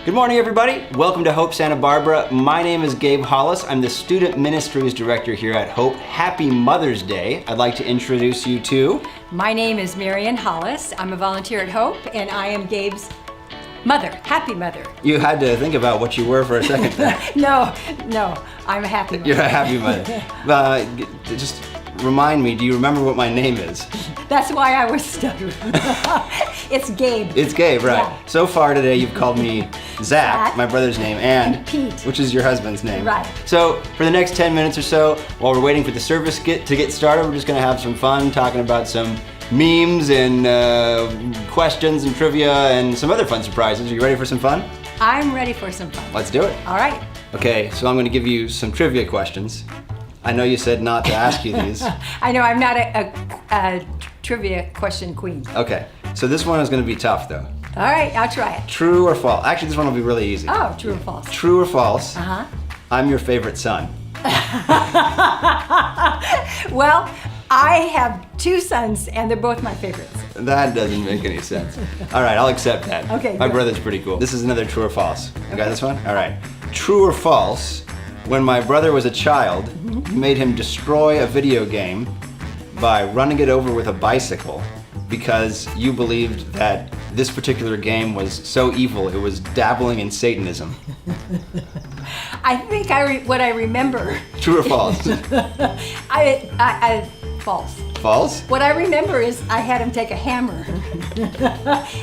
Good morning, everybody. Welcome to Hope Santa Barbara. My name is Gabe Hollis. I'm the Student Ministries Director here at Hope. Happy Mother's Day. I'd like to introduce you to... My name is Marian Hollis. I'm a volunteer at Hope, and I am Gabe's mother, happy mother. You had to think about what you were for a second there. No, I'm a happy mother. You're a happy mother. Just remind me, do you remember what my name is? That's why I was stuttering. It's Gabe. It's Gabe, right. Yeah. So far today, you've called me Zach, my brother's name, and Pete, which is your husband's name. Right. So for the next 10 minutes or so, while we're waiting for the service to get started, we're just gonna have some fun talking about some memes and questions and trivia and some other fun surprises. Are you ready for some fun? I'm ready for some fun. Let's do it. All right. Okay, so I'm gonna give you some trivia questions. I know you said not to ask you these. I know I'm not a trivia question queen. Okay, so this one is gonna be tough though. All right, I'll try it. True or false? Actually, this one will be really easy. Oh, true or false? True or false? Uh-huh. I'm your favorite son. Well, I have two sons, and they're both my favorites. That doesn't make any sense. All right, I'll accept that. Okay, My good. brother's pretty cool. This is another true or false. You got this one? All right. True or false? When my brother was a child, you made him destroy a video game by running it over with a bicycle because you believed that this particular game was so evil it was dabbling in Satanism. I think what I remember. True or false? False. False? What I remember is I had him take a hammer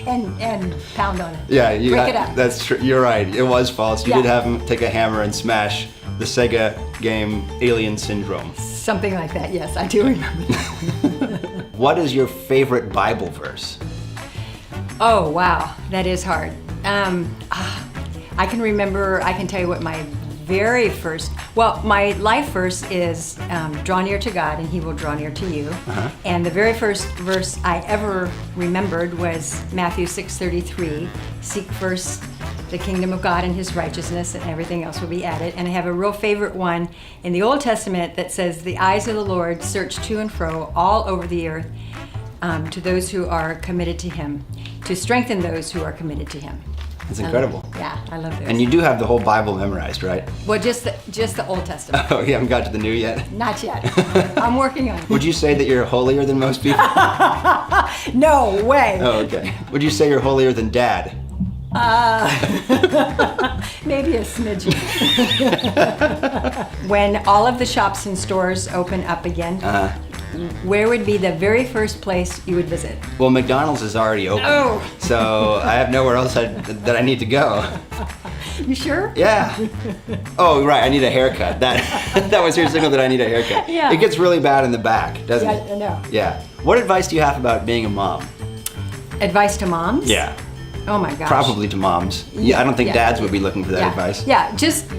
and pound on it. Yeah, break it up. That's true. You're right. It was false. You Yeah. did have him take a hammer and smash the Sega game Alien Syndrome. Something like that. Yes, I do remember that. What is your favorite Bible verse? Oh wow, that is hard. I can tell you what my very first. Well, my life verse is draw near to God and He will draw near to you. Uh-huh. And the very first verse I ever remembered was Matthew 6:33. Seek first the kingdom of God and His righteousness, and everything else will be added. And I have a real favorite one in the Old Testament that says, "The eyes of the Lord search to and fro all over the earth to those who are committed to Him, to strengthen those who are committed to Him." That's incredible. I love those. And you do have the whole Bible memorized, right? Well, just the Old Testament. Oh, you haven't got to the new yet? Not yet. I'm working on it. Would you say that you're holier than most people? No way. Oh, okay. Would you say you're holier than Dad? Maybe a smidgen. When all of the shops and stores open up again, where would be the very first place you would visit? Well, McDonald's is already open. Oh. So I have nowhere else that I need to go. You sure? Yeah. Oh, right. I need a haircut. That was your signal that I need a haircut. Yeah. It gets really bad in the back, doesn't Yeah, it? I know. Yeah. What advice do you have about being a mom? Advice to moms? Yeah. Oh my gosh. Probably to moms. Yeah, I don't think Yeah. dads would be looking for that advice. Yeah, just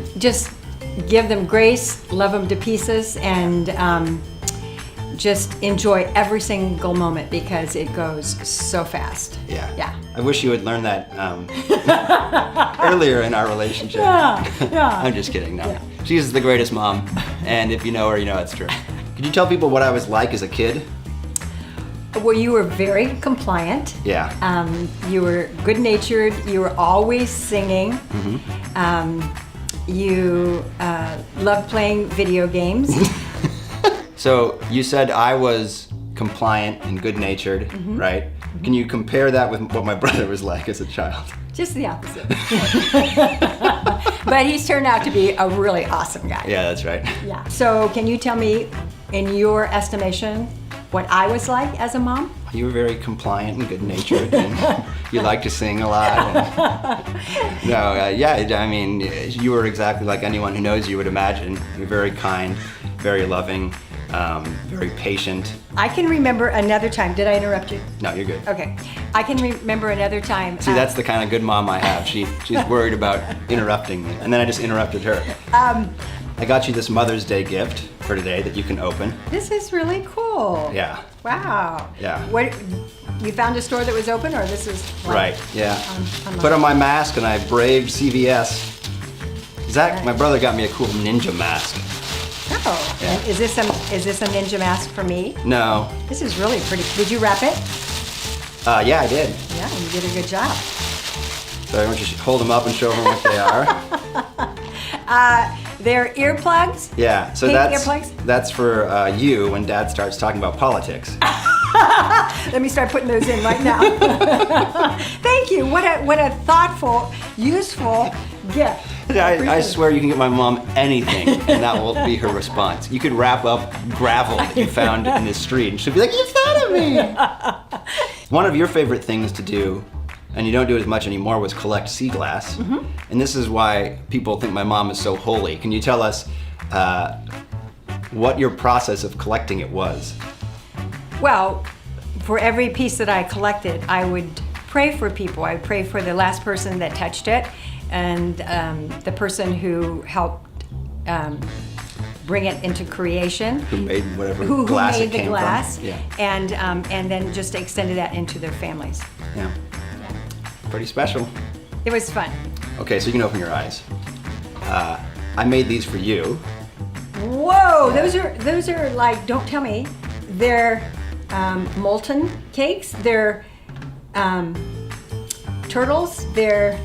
give them grace, love them to pieces, and just enjoy every single moment because it goes so fast. Yeah. Yeah. I wish you had learned that earlier in our relationship. Yeah. I'm just kidding. No. Yeah. She's the greatest mom, and if you know her, you know it's true. Could you tell people what I was like as a kid? Well, you were very compliant. Yeah. You were good-natured. You were always singing. You loved playing video games. So you said I was compliant and good-natured, right? Can you compare that with what my brother was like as a child? Just the opposite. But he's turned out to be a really awesome guy. Yeah, that's right. Yeah. So can you tell me, in your estimation, what I was like as a mom? You were very compliant and good-natured, and you liked to sing a lot. I mean, you were exactly like anyone who knows you would imagine. You're very kind, very loving, very patient. I can remember another time. Did I interrupt you? No, you're good. Okay. I can remember another time. See, that's the kind of good mom I have. She's worried about interrupting me, and then I just interrupted her. I got you this Mother's Day gift for today that you can open. This is really cool. Yeah. Wow. Yeah. What? You found a store that was open, or this is like Right. Yeah. online? Put on my mask and I braved CVS. Zach, my brother got me a cool ninja mask. Oh. Yeah. And is this a ninja mask for me? No. This is really pretty. Did you wrap it? Yeah, I did. Yeah, you did a good job. So I want you to hold them up and show them what they are. They're earplugs. Yeah, so Pink that's earplugs? that's for you when Dad starts talking about politics. Let me start putting those in right now. Thank you. What a thoughtful, useful gift. I swear you can get my mom anything, and that will be her response. You could wrap up gravel that you found in the street, and she'll be like, "You thought of me." One of your favorite things to do, and you don't do it as much anymore, was collect sea glass. And this is why people think my mom is so holy. Can you tell us what your process of collecting it was? Well, for every piece that I collected, I would pray for people. I would pray for the last person that touched it, and the person who helped bring it into creation. Who made whatever Who glass made it the came glass, from? Yeah. and then just extended that into their families. Yeah. Pretty special. It was fun. Okay, so you can open your eyes. I made these for you. Whoa, those are like, don't tell me, they're molten cakes. They're turtles. They're.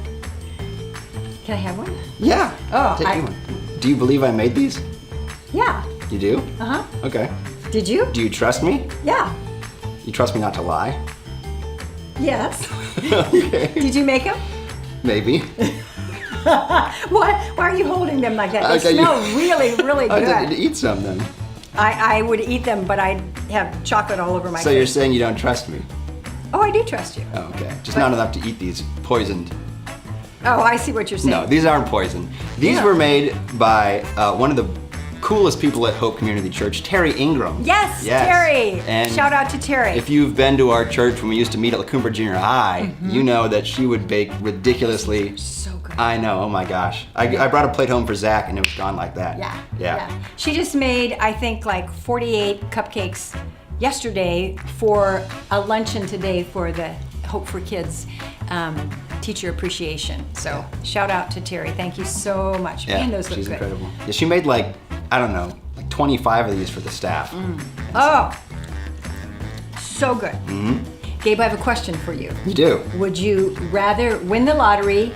Can I have one? Yeah. Oh, Take you one. Do you believe I made these? Yeah. You do? Uh huh. Okay. Did you? Do you trust me? Yeah. You trust me not to lie? Yes. Okay. Did you make them? Maybe. Why are you holding them like that? They Okay, smell really, really I didn't good. eat some then. I would eat them, but I'd have chocolate all over my So you're face. saying you don't trust me? Oh, I do trust you. Oh, okay. Just not enough to eat these poisoned. Oh, I see what you're saying. No, these aren't poisoned. These Yeah. were made by one of the coolest people at Hope Community Church, Terry Ingram. Yes, Terry. And Shout out to Terry. if you've been to our church when we used to meet at LaCoomber Junior High, you know that she would bake ridiculously. So good. I know, oh my gosh. I brought a plate home for Zach and it was gone like that. Yeah. She just made, I think, like 48 cupcakes yesterday for a luncheon today for the Hope for Kids teacher appreciation. So shout out to Terry. Thank you so much. Yeah, Man, those look she's good. incredible. Yeah, she made like, I don't know, like 25 of these for the staff. Oh, so good. Mm-hmm. Gabe, I have a question for you. You do. Would you rather win the lottery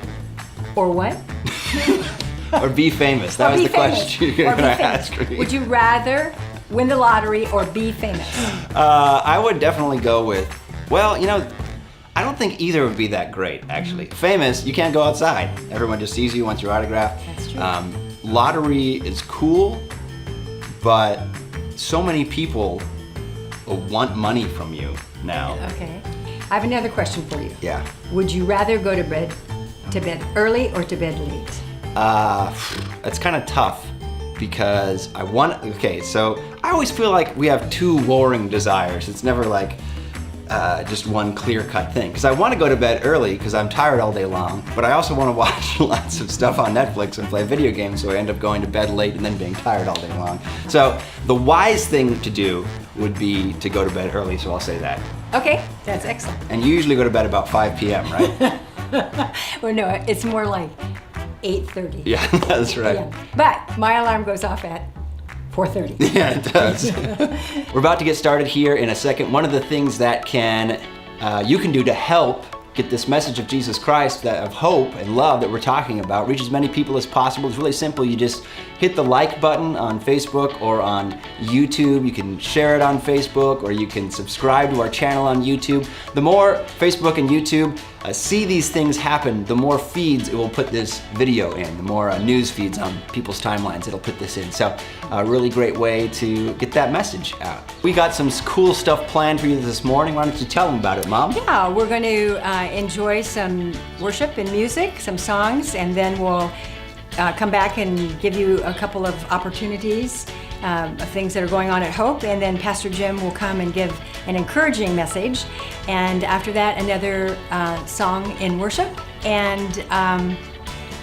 or what? Or be famous. That Or was be the famous. question Or you're be going to famous. ask me. Would you rather win the lottery or be famous? I would definitely go with, well, you know, I don't think either would be that great, actually. Famous, you can't go outside. Everyone just sees you, wants your autograph. That's true. Lottery is cool, but so many people want money from you now. Okay. I have another question for you. Yeah. Would you rather go to bed early or to bed late? It's kind of tough because okay, so I always feel like we have two warring desires. It's never like just one clear-cut thing. Because I want to go to bed early because I'm tired all day long, but I also want to watch lots of stuff on Netflix and play video games, so I end up going to bed late and then being tired all day long. So the wise thing to do would be to go to bed early, so I'll say that. Okay, that's excellent. And you usually go to bed about 5 p.m., right? Well, no, it's more like 8:30. Yeah, that's right. Yeah. But my alarm goes off at 4:30. Yeah, it does. We're about to get started here in a second. One of the things that you can do to help get this message of Jesus Christ, of hope and love that we're talking about, reach as many people as possible. It's really simple. You just hit the like button on Facebook or on YouTube. You can share it on Facebook, or you can subscribe to our channel on YouTube. The more Facebook and YouTube see these things happen, the more feeds it will put this video in, the more news feeds on people's timelines it'll put this in. So a really great way to get that message out. We got some cool stuff planned for you this morning. Why don't you tell them about it, Mom? Yeah, we're going to enjoy some worship and music, some songs, and then we'll come back and give you a couple of opportunities of things that are going on at Hope, and then Pastor Jim will come and give an encouraging message, and after that another song in worship, and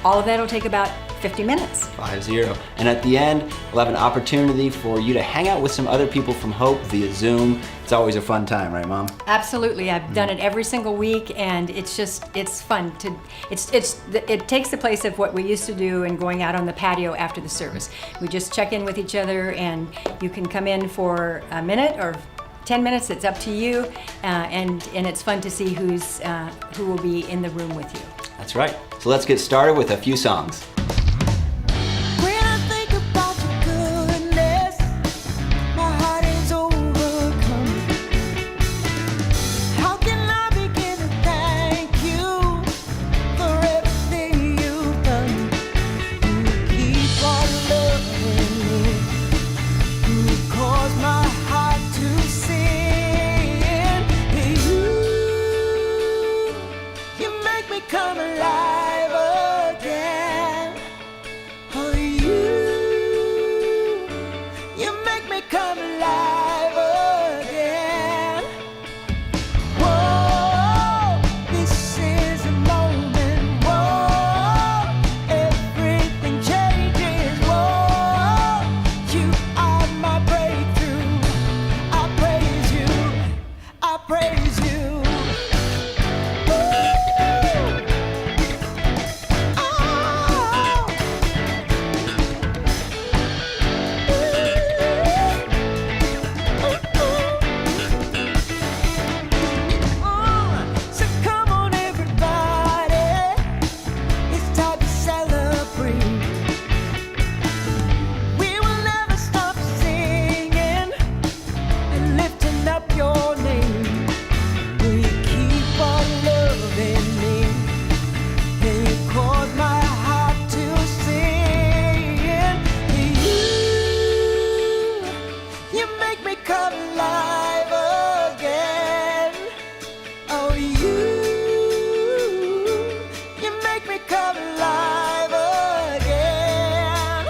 all of that will take about 50 minutes. 5-0. And at the end, we'll have an opportunity for you to hang out with some other people from Hope via Zoom. It's always a fun time, right, Mom? Absolutely. I've done it every single week, and it's fun to, it takes the place of what we used to do and going out on the patio after the service. We just check in with each other, and you can come in for a minute or 10 minutes, it's up to you, and it's fun to see who will be in the room with you. That's right. So let's get started with a few songs. When I think about your goodness, my heart is overcome. How can I begin to thank you for everything you've done? You keep on loving me. You cause my heart to sing. You make me come alive again. Oh, you make me come alive again. Whoa, this is a moment. Whoa, everything changes. Whoa, you are my breakthrough. I praise you. I praise you. So come on, everybody, it's time to celebrate. We will never stop singing and lifting up your name. Will you keep on loving me? And you cause my heart to sing. You make me come alive again. Oh, you make me come alive again.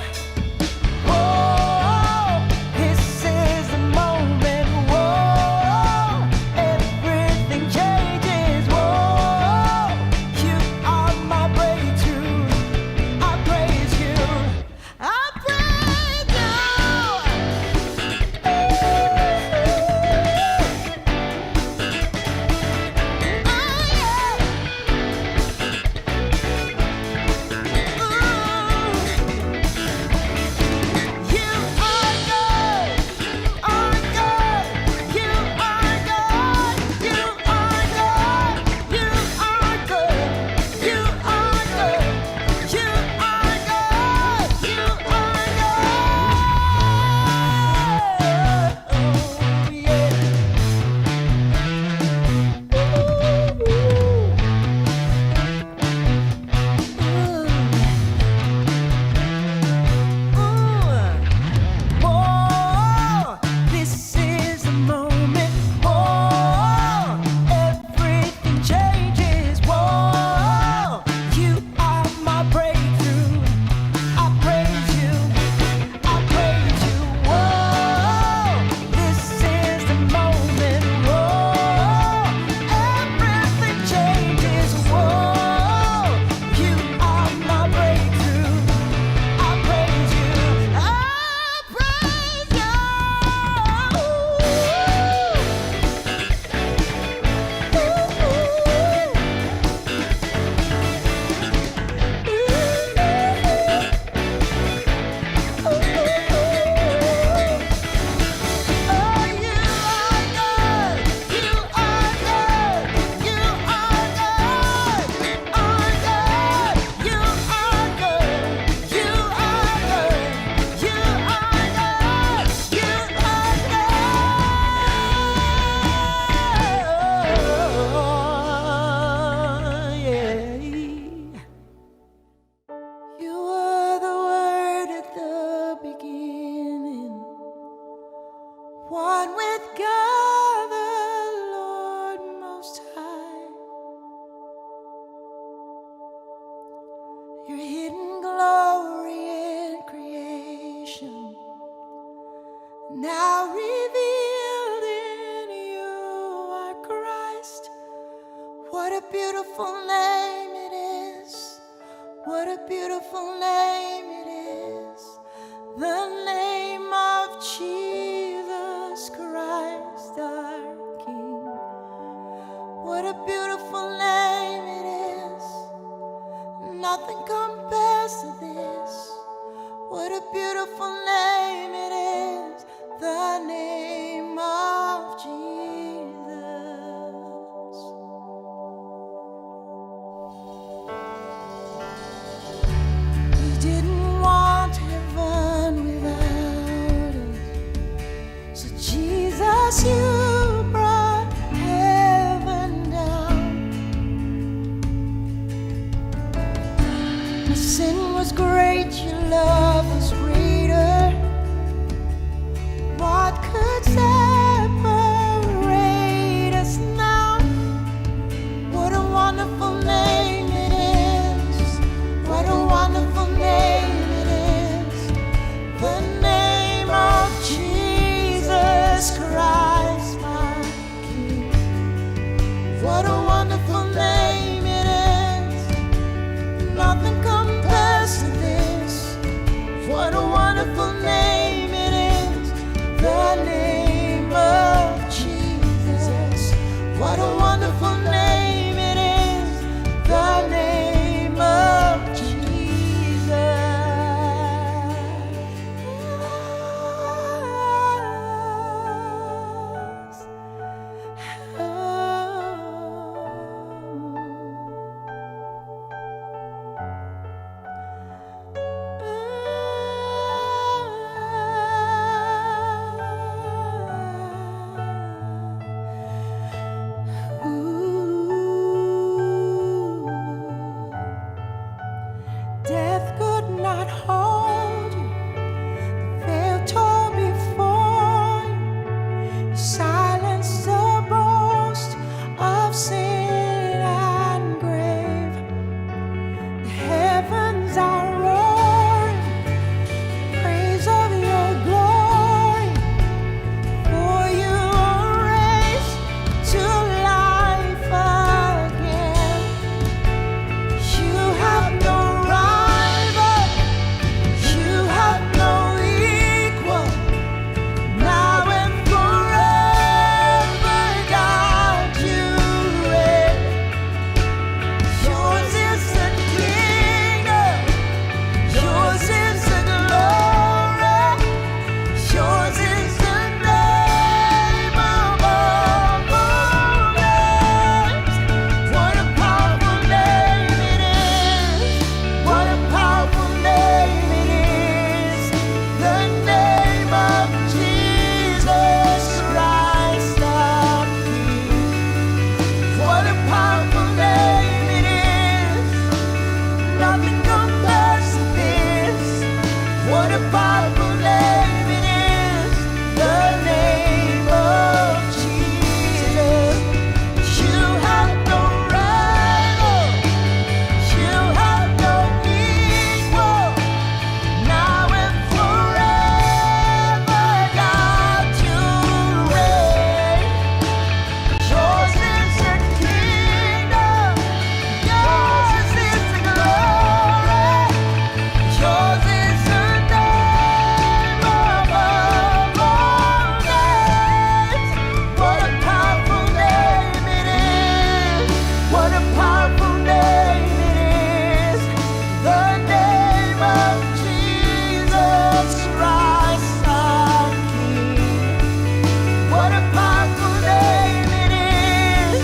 Whoa, this is the moment. Whoa, everything changes. Whoa, you are my breakthrough. I praise you. I praise you. Whoa, this is the moment. Whoa, everything changes. Whoa, you are my breakthrough. I praise you. I praise you. Whoa, this is the moment. Whoa, everything changes. Whoa, you are my breakthrough. I praise you. I praise you. Oh, you are good. You are good. You are good. Are good. You are good. You are good. You are good. You are good. Yeah. You were the Word at the beginning, one with God the Lord Most High. Your hidden glory in creation, now revealed in you are Christ. What a beautiful name it is. What a beautiful name it is. The name of Jesus Christ our King. What a beautiful name it is. Nothing compares to this. What a beautiful name it is. The name of Jesus. great your love was greater. What could separate us now? What a wonderful name it is. What a wonderful name it is. The name of Jesus Christ, my King. What a wonderful name it is. Nothing compares to this. What a wonderful name it is. The name of Jesus. What a wonderful name it is. The name of Jesus. Death could not hold you, the veil tore before you. You silenced the boast of sin and grave. The heavens are roaring, praise of your glory. For you are raised to life again. You have no rival, you have no equal. Now and forever, God, you reign. Yours is the kingdom, yours is the glory, yours is the name above all names. What a powerful name it is. What a powerful name it is. The name of Jesus Christ our King. What a powerful name it is. Nothing compares to this. What a powerful name it is. The name of Jesus. You have no rival. You have no equal. Now and forever, God, you reign. Yours is the kingdom, yours is the glory, yours is the name above all names. What a powerful name it is. What a powerful name it is. The name of Jesus Christ our King. What a powerful name it is.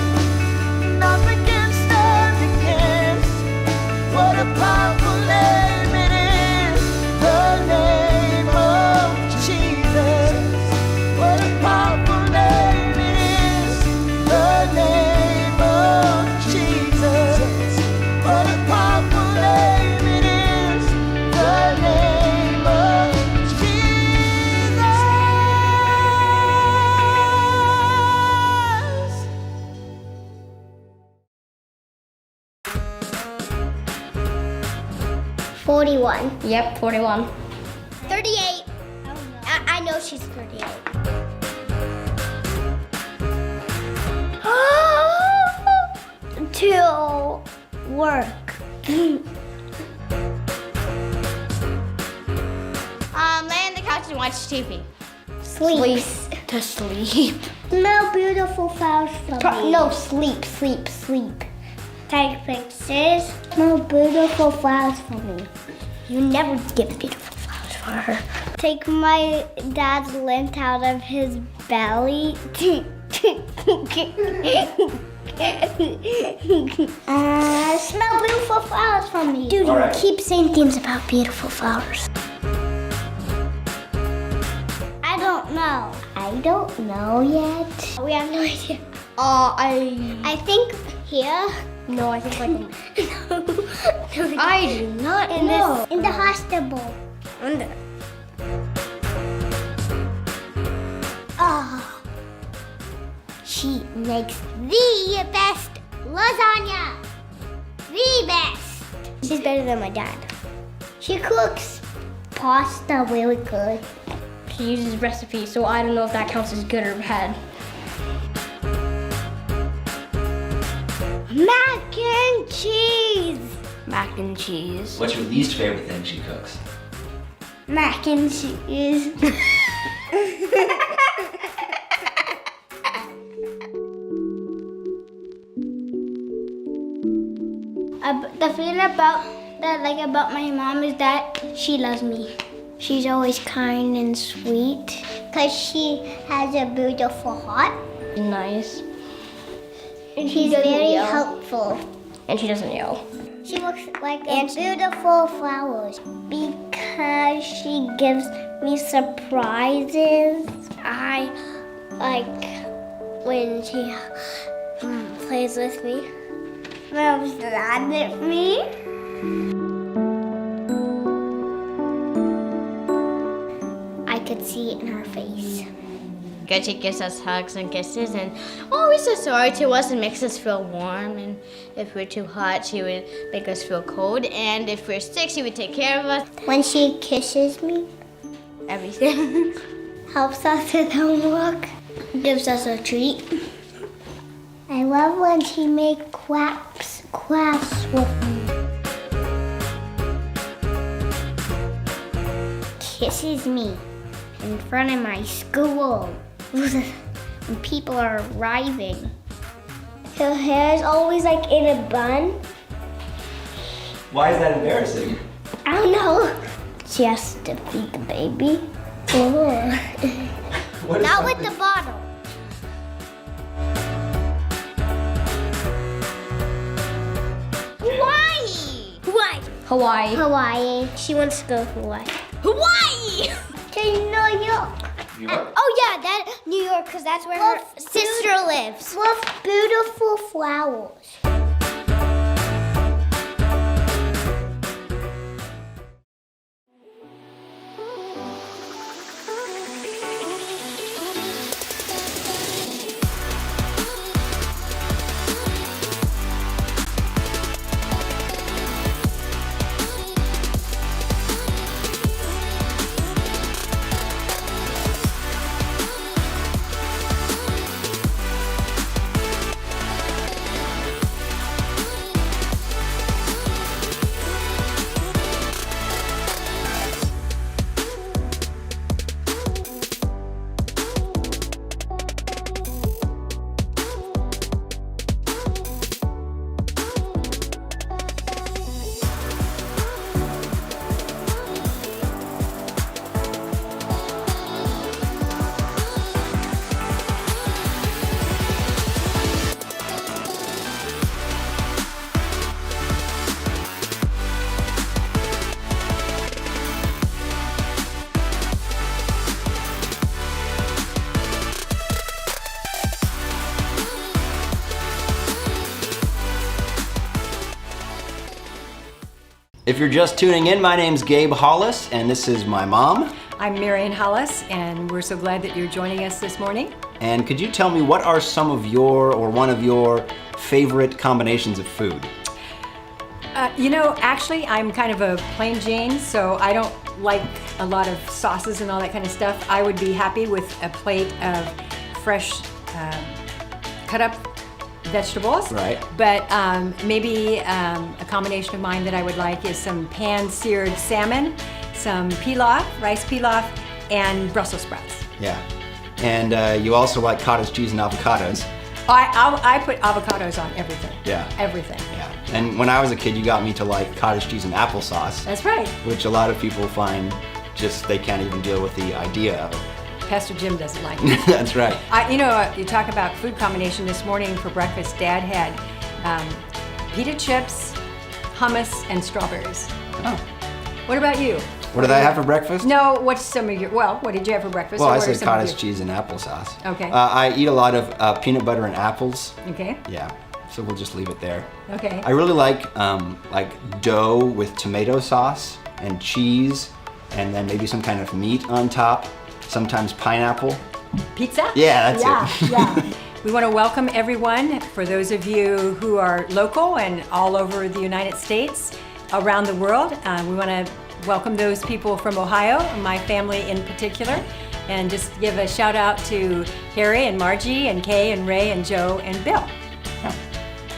Nothing can stand against. What a powerful name it is. The name of Jesus. What a powerful name it is. The name of Jesus. What a powerful name it is. The name of Jesus. 41. Yep, 41. 38. I know she's 38. To work. Lay on the couch and watch TV. Sleep. To sleep. Smell beautiful flowers for me. No, sleep. Take pictures. Smell beautiful flowers for me. You never get beautiful flowers for her. Take my dad's lint out of his belly. Smell beautiful flowers for me. Dude, All right. keep saying things about beautiful flowers. I don't know. I don't know yet. We have no idea. I I think Here? No, I think like. I do not know. In the hospital. Under. Oh. She makes the best lasagna. The best. She's better than my dad. She cooks pasta really good. He uses recipes, so I don't know if that counts as good or bad. Mac and cheese. Mac and cheese. What's your least favorite thing she cooks? Mac and cheese. The feeling about about my mom is that she loves me. She's always kind and sweet. Cause she has a beautiful heart. Nice. And she's doesn't very yell. helpful. And she doesn't yell. She looks like beautiful flowers because she gives me surprises. I like when she plays with me. Mom's glad at me. I could see it in her face. Good, she gives us hugs and kisses and always says sorry to us and makes us feel warm. And if we're too hot, she would make us feel cold. And if we're sick, she would take care of us. When she kisses me, Everything. helps us with homework, gives us a treat. I love when she makes crafts with me. Kisses me in front of my school when people are arriving. Her hair is always like in a bun. Why is that embarrassing? I don't know. She has to feed the baby. What is Not with something- the bottle. Hawaii. Hawaii. Hawaii. She wants to go to Hawaii. Hawaii! To New York. New York? Oh yeah, that New York, because that's where her sister lives. With beautiful flowers. If you're just tuning in, my name's Gabe Hollis, and this is my mom. I'm Marion Hollis, and we're so glad that you're joining us this morning. And could you tell me what are some of your, or one of your, favorite combinations of food? Actually, I'm kind of a plain Jane, so I don't like a lot of sauces and all that kind of stuff. I would be happy with a plate of fresh, cut up vegetables. Right. But maybe a combination of mine that I would like is some pan-seared salmon, some pilaf, rice pilaf, and Brussels sprouts. Yeah. And you also like cottage cheese and avocados. I put avocados on everything. Yeah. Everything. Yeah. And when I was a kid, you got me to like cottage cheese and applesauce, That's right. which a lot of people find just they can't even deal with the idea of it. Pastor Jim doesn't like it. That's right. You talk about food combination this morning for breakfast. Dad had pita chips, hummus, and strawberries. Oh. What about you? What did I have for breakfast? No, what's some of your, what did you have for breakfast? Well, Or I what are said some of cottage your- cheese and applesauce. Okay. I eat a lot of peanut butter and apples. Okay. Yeah. so we'll just leave it there. Okay. I really like dough with tomato sauce and cheese, and then maybe some kind of meat on top. Sometimes pineapple. Pizza? Yeah, that's it. it. Yeah. We want to welcome everyone. For those of you who are local and all over the United States, around the world, we want to welcome those people from Ohio, my family in particular, and just give a shout out to Harry and Margie and Kay and Ray and Joe and Bill.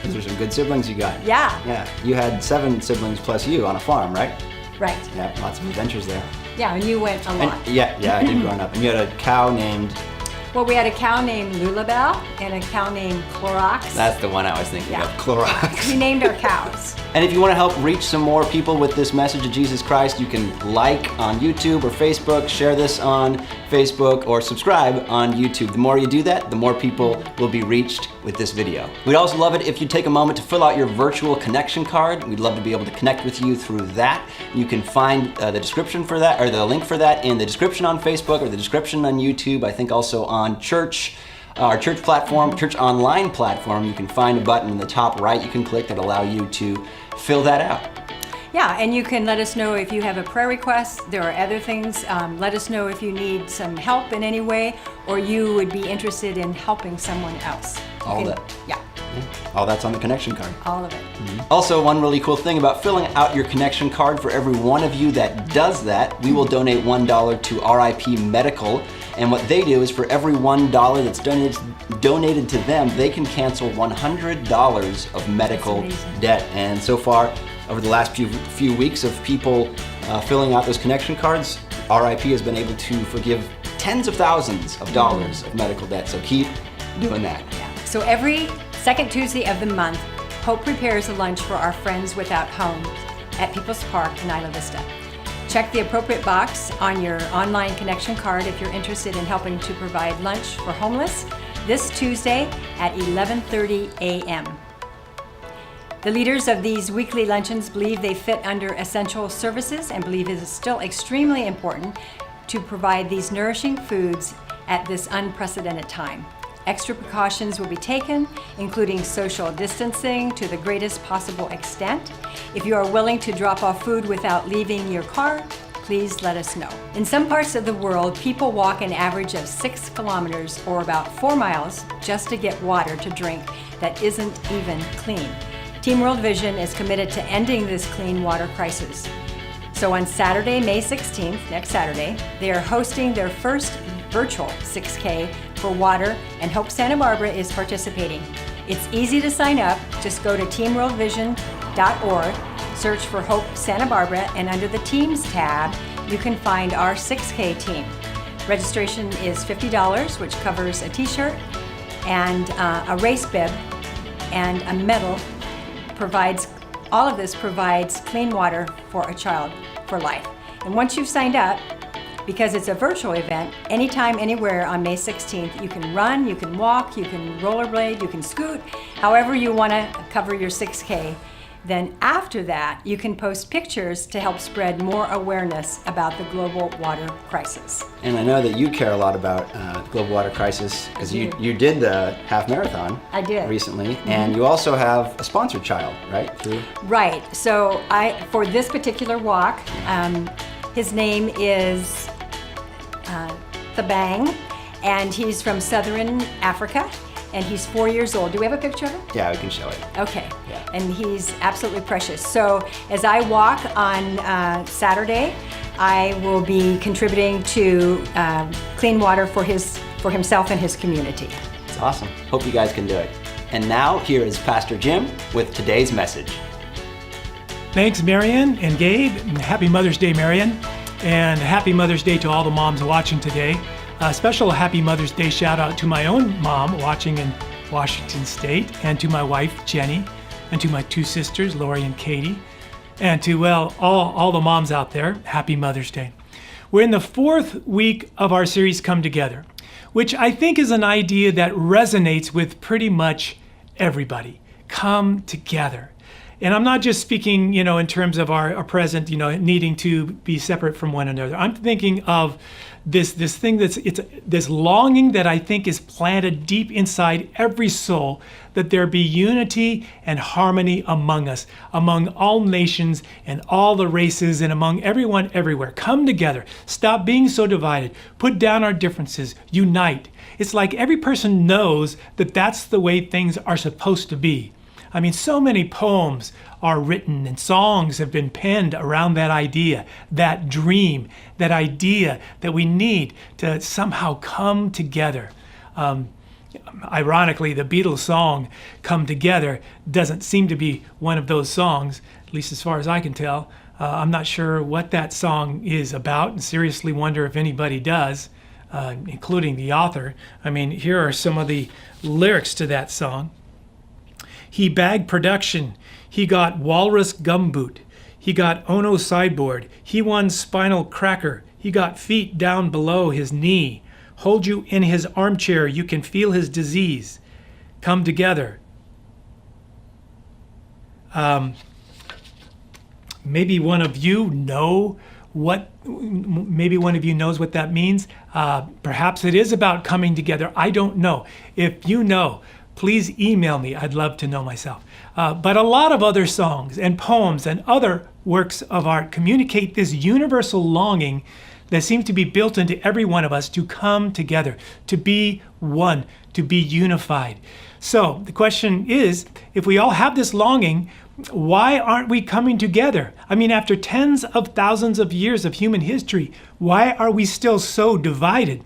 Those are some good siblings you got. Yeah. Yeah. You had 7 siblings plus you on a farm, right? Right. Yeah, lots of adventures there. Yeah, and you went a And, lot. yeah, I did growing up. And you had a cow named, Well, we had a cow named Lulabelle and a cow named Clorox. that's the one I was thinking Yeah. of, Clorox. We named our cows. And if you want to help reach some more people with this message of Jesus Christ, you can like on YouTube or Facebook, share this on Facebook, or subscribe on YouTube. The more you do that, the more people will be reached with this video. We'd also love it if you take a moment to fill out your virtual connection card. We'd love to be able to connect with you through that. You can find the description for that, or the link for that in the description on Facebook or the description on YouTube. I think also on our church platform, church online platform, you can find a button in the top right you can click that allow you to fill that out. Yeah, and you can let us know if you have a prayer request. There are other things. Let us know if you need some help in any way, or you would be interested in helping someone else. You All can- that. Yeah, All that's on the connection card. all of it. Also, one really cool thing about filling out your connection card, for every one of you that does that, we will donate $1 to RIP Medical. And what they do is for every $1 that's donated to them, they can cancel $100 of medical That's amazing. debt. And so far, over the last few weeks of people filling out those connection cards, RIP has been able to forgive tens of thousands of dollars of medical debt. So keep doing that. So every second Tuesday of the month, Hope prepares a lunch for our friends without homes at People's Park in Isla Vista. Check the appropriate box on your online connection card if you're interested in helping to provide lunch for homeless this Tuesday at 11:30 a.m. The leaders of these weekly luncheons believe they fit under essential services and believe it is still extremely important to provide these nourishing foods at this unprecedented time. Extra precautions will be taken, including social distancing to the greatest possible extent. If you are willing to drop off food without leaving your car, please let us know. In some parts of the world, people walk an average of 6 kilometers or about 4 miles just to get water to drink that isn't even clean. Team World Vision is committed to ending this clean water crisis. So on Saturday, May 16th, next Saturday, they are hosting their first virtual 6K for water, and Hope Santa Barbara is participating. It's easy to sign up. Just go to teamworldvision.org, search for Hope Santa Barbara, and under the Teams tab, you can find our 6K team. Registration is $50, which covers a t-shirt and a race bib and a medal. All of this provides clean water for a child for life. And once you've signed up, because it's a virtual event, anytime, anywhere on May 16th, you can run, you can walk, you can rollerblade, you can scoot, however you want to cover your 6K. Then after that, you can post pictures to help spread more awareness about the global water crisis. And I know that you care a lot about the global water crisis because you did the half marathon. I did. Recently, and you also have a sponsored child, right? Right. So for this particular walk, his name is Thabang, and he's from Southern Africa, and he's 4 years old. Do we have a picture of him? Yeah, we can show it. Okay. Yeah. And he's absolutely precious. So as I walk on Saturday, I will be contributing to clean water for himself and his community. It's awesome. Hope you guys can do it. And now here is Pastor Jim with today's message. Thanks, Marion and Gabe. And happy Mother's Day, Marion. And happy Mother's Day to all the moms watching today. A special happy Mother's Day shout out to my own mom watching in Washington State, and to my wife, Jenny, and to my 2 sisters, Lori and Katie, and to, well, all the moms out there, happy Mother's Day. We're in the 4th week of our series, Come Together, which I think is an idea that resonates with pretty much everybody. Come together. And I'm not just speaking, in terms of our present, needing to be separate from one another. I'm thinking of this thing it's this longing that I think is planted deep inside every soul, that there be unity and harmony among us, among all nations and all the races, and among everyone everywhere. Come together. Stop being so divided. Put down our differences. Unite. It's like every person knows that that's the way things are supposed to be. I mean, so many poems are written and songs have been penned around that idea, that dream, that idea that we need to somehow come together. Ironically, the Beatles song Come Together doesn't seem to be one of those songs, at least as far as I can tell. I'm not sure what that song is about, and seriously wonder if anybody does, including the author. I mean, here are some of the lyrics to that song. He bagged production. He got Walrus Gumboot. He got Ono Sideboard. He won Spinal Cracker. He got feet down below his knee. Hold you in his armchair. You can feel his disease. Come together. Maybe one of you knows what that means. Perhaps it is about coming together. I don't know. If you know, please email me. I'd love to know myself. But a lot of other songs and poems and other works of art communicate this universal longing that seems to be built into every one of us to come together, to be one, to be unified. So the question is, if we all have this longing, why aren't we coming together? I mean, after tens of thousands of years of human history, why are we still so divided?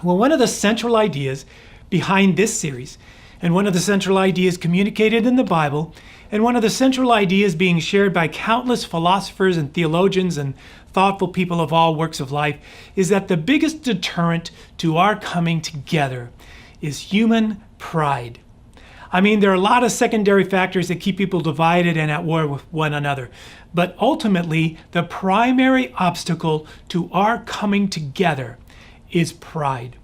Well, one of the central ideas behind this series, and one of the central ideas communicated in the Bible, and one of the central ideas being shared by countless philosophers and theologians and thoughtful people of all walks of life, is that the biggest deterrent to our coming together is human pride. I mean, there are a lot of secondary factors that keep people divided and at war with one another. But ultimately, the primary obstacle to our coming together is pride.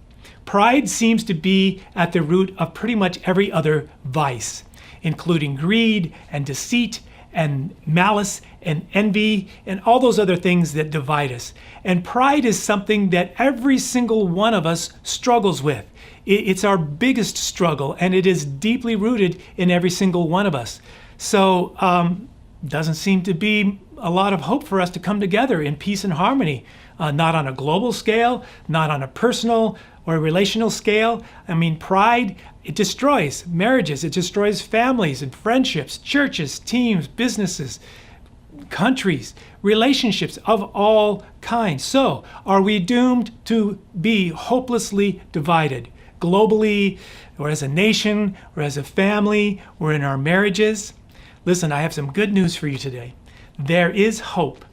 Pride seems to be at the root of pretty much every other vice, including greed and deceit and malice and envy and all those other things that divide us. And pride is something that every single one of us struggles with. It's our biggest struggle, and it is deeply rooted in every single one of us. So doesn't seem to be a lot of hope for us to come together in peace and harmony, not on a global scale, not on a personal or a relational scale. I mean, pride, it destroys marriages, it destroys families and friendships, churches, teams, businesses, countries, relationships of all kinds. So, are we doomed to be hopelessly divided globally, or as a nation, or as a family, or in our marriages? Listen, I have some good news for you today. There is hope.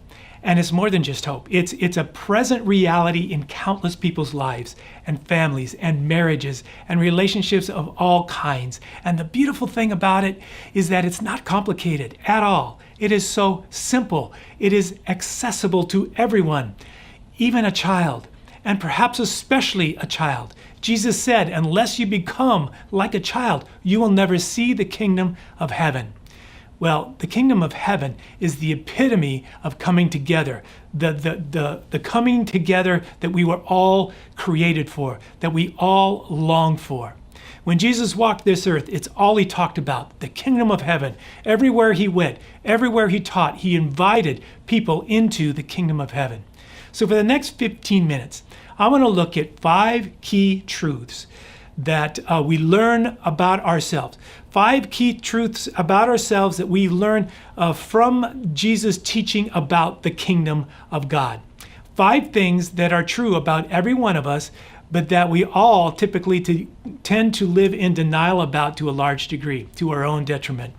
And it's more than just hope. It's a present reality in countless people's lives and families and marriages and relationships of all kinds. And the beautiful thing about it is that it's not complicated at all. It is so simple. It is accessible to everyone, even a child, and perhaps especially a child. Jesus said, unless you become like a child, you will never see the kingdom of heaven. Well, the kingdom of heaven is the epitome of coming together, the coming together that we were all created for, that we all long for. When Jesus walked this earth, it's all he talked about, the kingdom of heaven. Everywhere he went, everywhere he taught, he invited people into the kingdom of heaven. So for the next 15 minutes, I want to look at 5 key truths that we learn about ourselves. 5 key truths about ourselves that we learn from Jesus' teaching about the kingdom of God. 5 things that are true about every one of us, but that we all typically tend to live in denial about to a large degree, to our own detriment.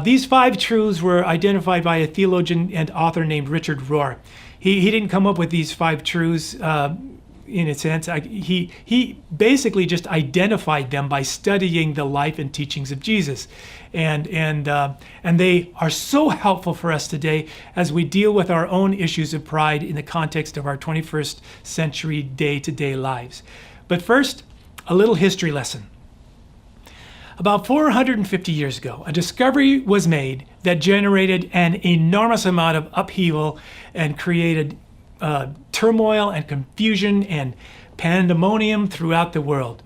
These 5 truths were identified by a theologian and author named Richard Rohr. He didn't come up with these 5 truths in a sense. He basically just identified them by studying the life and teachings of Jesus. And they are so helpful for us today as we deal with our own issues of pride in the context of our 21st century day-to-day lives. But first, a little history lesson. About 450 years ago, a discovery was made that generated an enormous amount of upheaval and created turmoil and confusion and pandemonium throughout the world.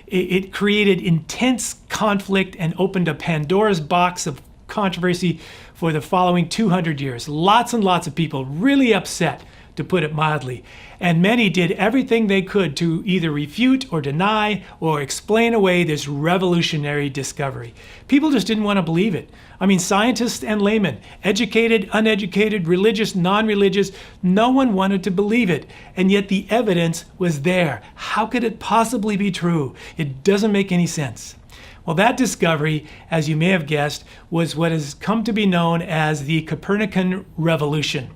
It created intense conflict and opened a Pandora's box of controversy for the following 200 years. Lots and lots of people really upset, to put it mildly, and many did everything they could to either refute or deny or explain away this revolutionary discovery. People just didn't want to believe it. I mean, scientists and laymen, educated, uneducated, religious, non-religious, no one wanted to believe it, and yet the evidence was there. How could it possibly be true? It doesn't make any sense. Well, that discovery, as you may have guessed, was what has come to be known as the Copernican revolution.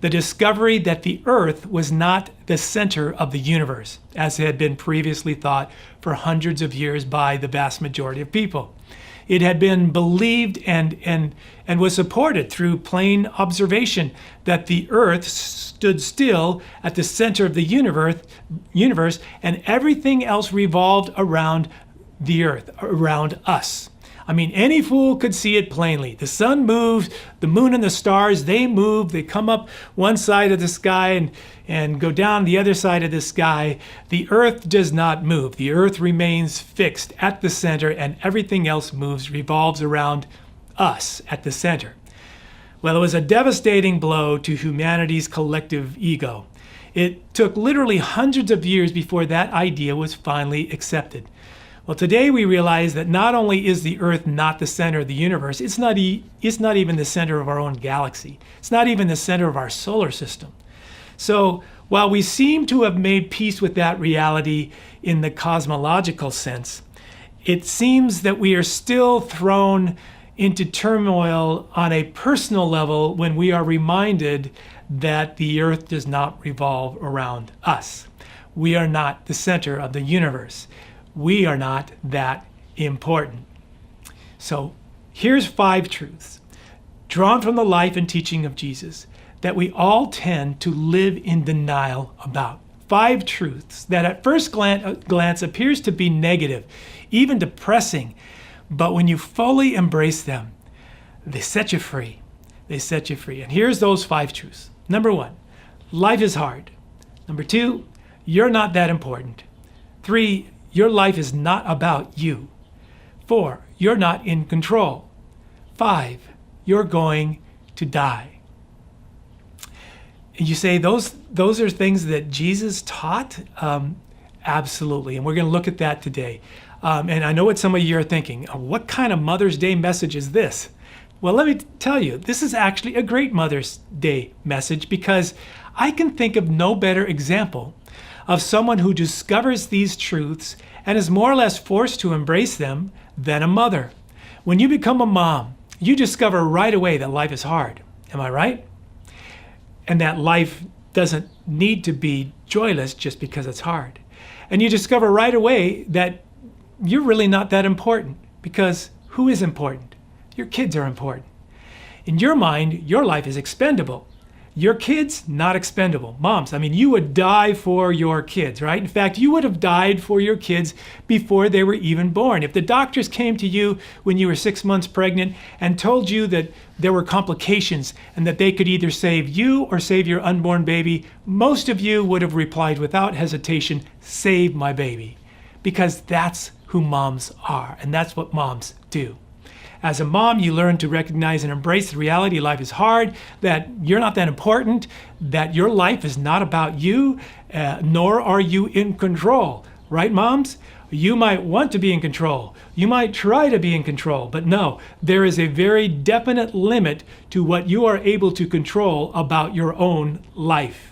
The discovery that the Earth was not the center of the universe, as had been previously thought for hundreds of years by the vast majority of people. It had been believed and was supported through plain observation that the Earth stood still at the center of the universe, and everything else revolved around the Earth, around us. I mean, any fool could see it plainly. The sun moves, the moon and the stars, they move, they come up one side of the sky and go down the other side of the sky. The Earth does not move. The Earth remains fixed at the center, and everything else moves, revolves around us at the center. Well, it was a devastating blow to humanity's collective ego. It took literally hundreds of years before that idea was finally accepted. Well, today we realize that not only is the Earth not the center of the universe, it's not even the center of our own galaxy. It's not even the center of our solar system. So while we seem to have made peace with that reality in the cosmological sense, it seems that we are still thrown into turmoil on a personal level when we are reminded that the Earth does not revolve around us. We are not the center of the universe. We are not that important. So here's 5 truths drawn from the life and teaching of Jesus that we all tend to live in denial about. 5 truths that at first glance appears to be negative, even depressing, but when you fully embrace them, they set you free. They set you free. And here's those 5 truths. Number 1, life is hard. Number 2, you're not that important. 3, your life is not about you. 4, you're not in control. 5, you're going to die. And you say those are things that Jesus taught? Absolutely. And we're going to look at that today. And I know what some of you are thinking. What kind of Mother's Day message is this? Well, let me tell you, this is actually a great Mother's Day message because I can think of no better example of someone who discovers these truths and is more or less forced to embrace them than a mother. When you become a mom, you discover right away that life is hard. Am I right? And that life doesn't need to be joyless just because it's hard. And you discover right away that you're really not that important because who is important? Your kids are important. In your mind, your life is expendable. Your kids, not expendable. Moms, I mean, you would die for your kids, right? In fact, you would have died for your kids before they were even born. If the doctors came to you when you were 6 months pregnant and told you that there were complications and that they could either save you or save your unborn baby, most of you would have replied without hesitation, save my baby. Because that's who moms are, and that's what moms do. As a mom, you learn to recognize and embrace the reality life is hard, that you're not that important, that your life is not about you, nor are you in control. Right, moms? You might want to be in control. You might try to be in control, but no, there is a very definite limit to what you are able to control about your own life.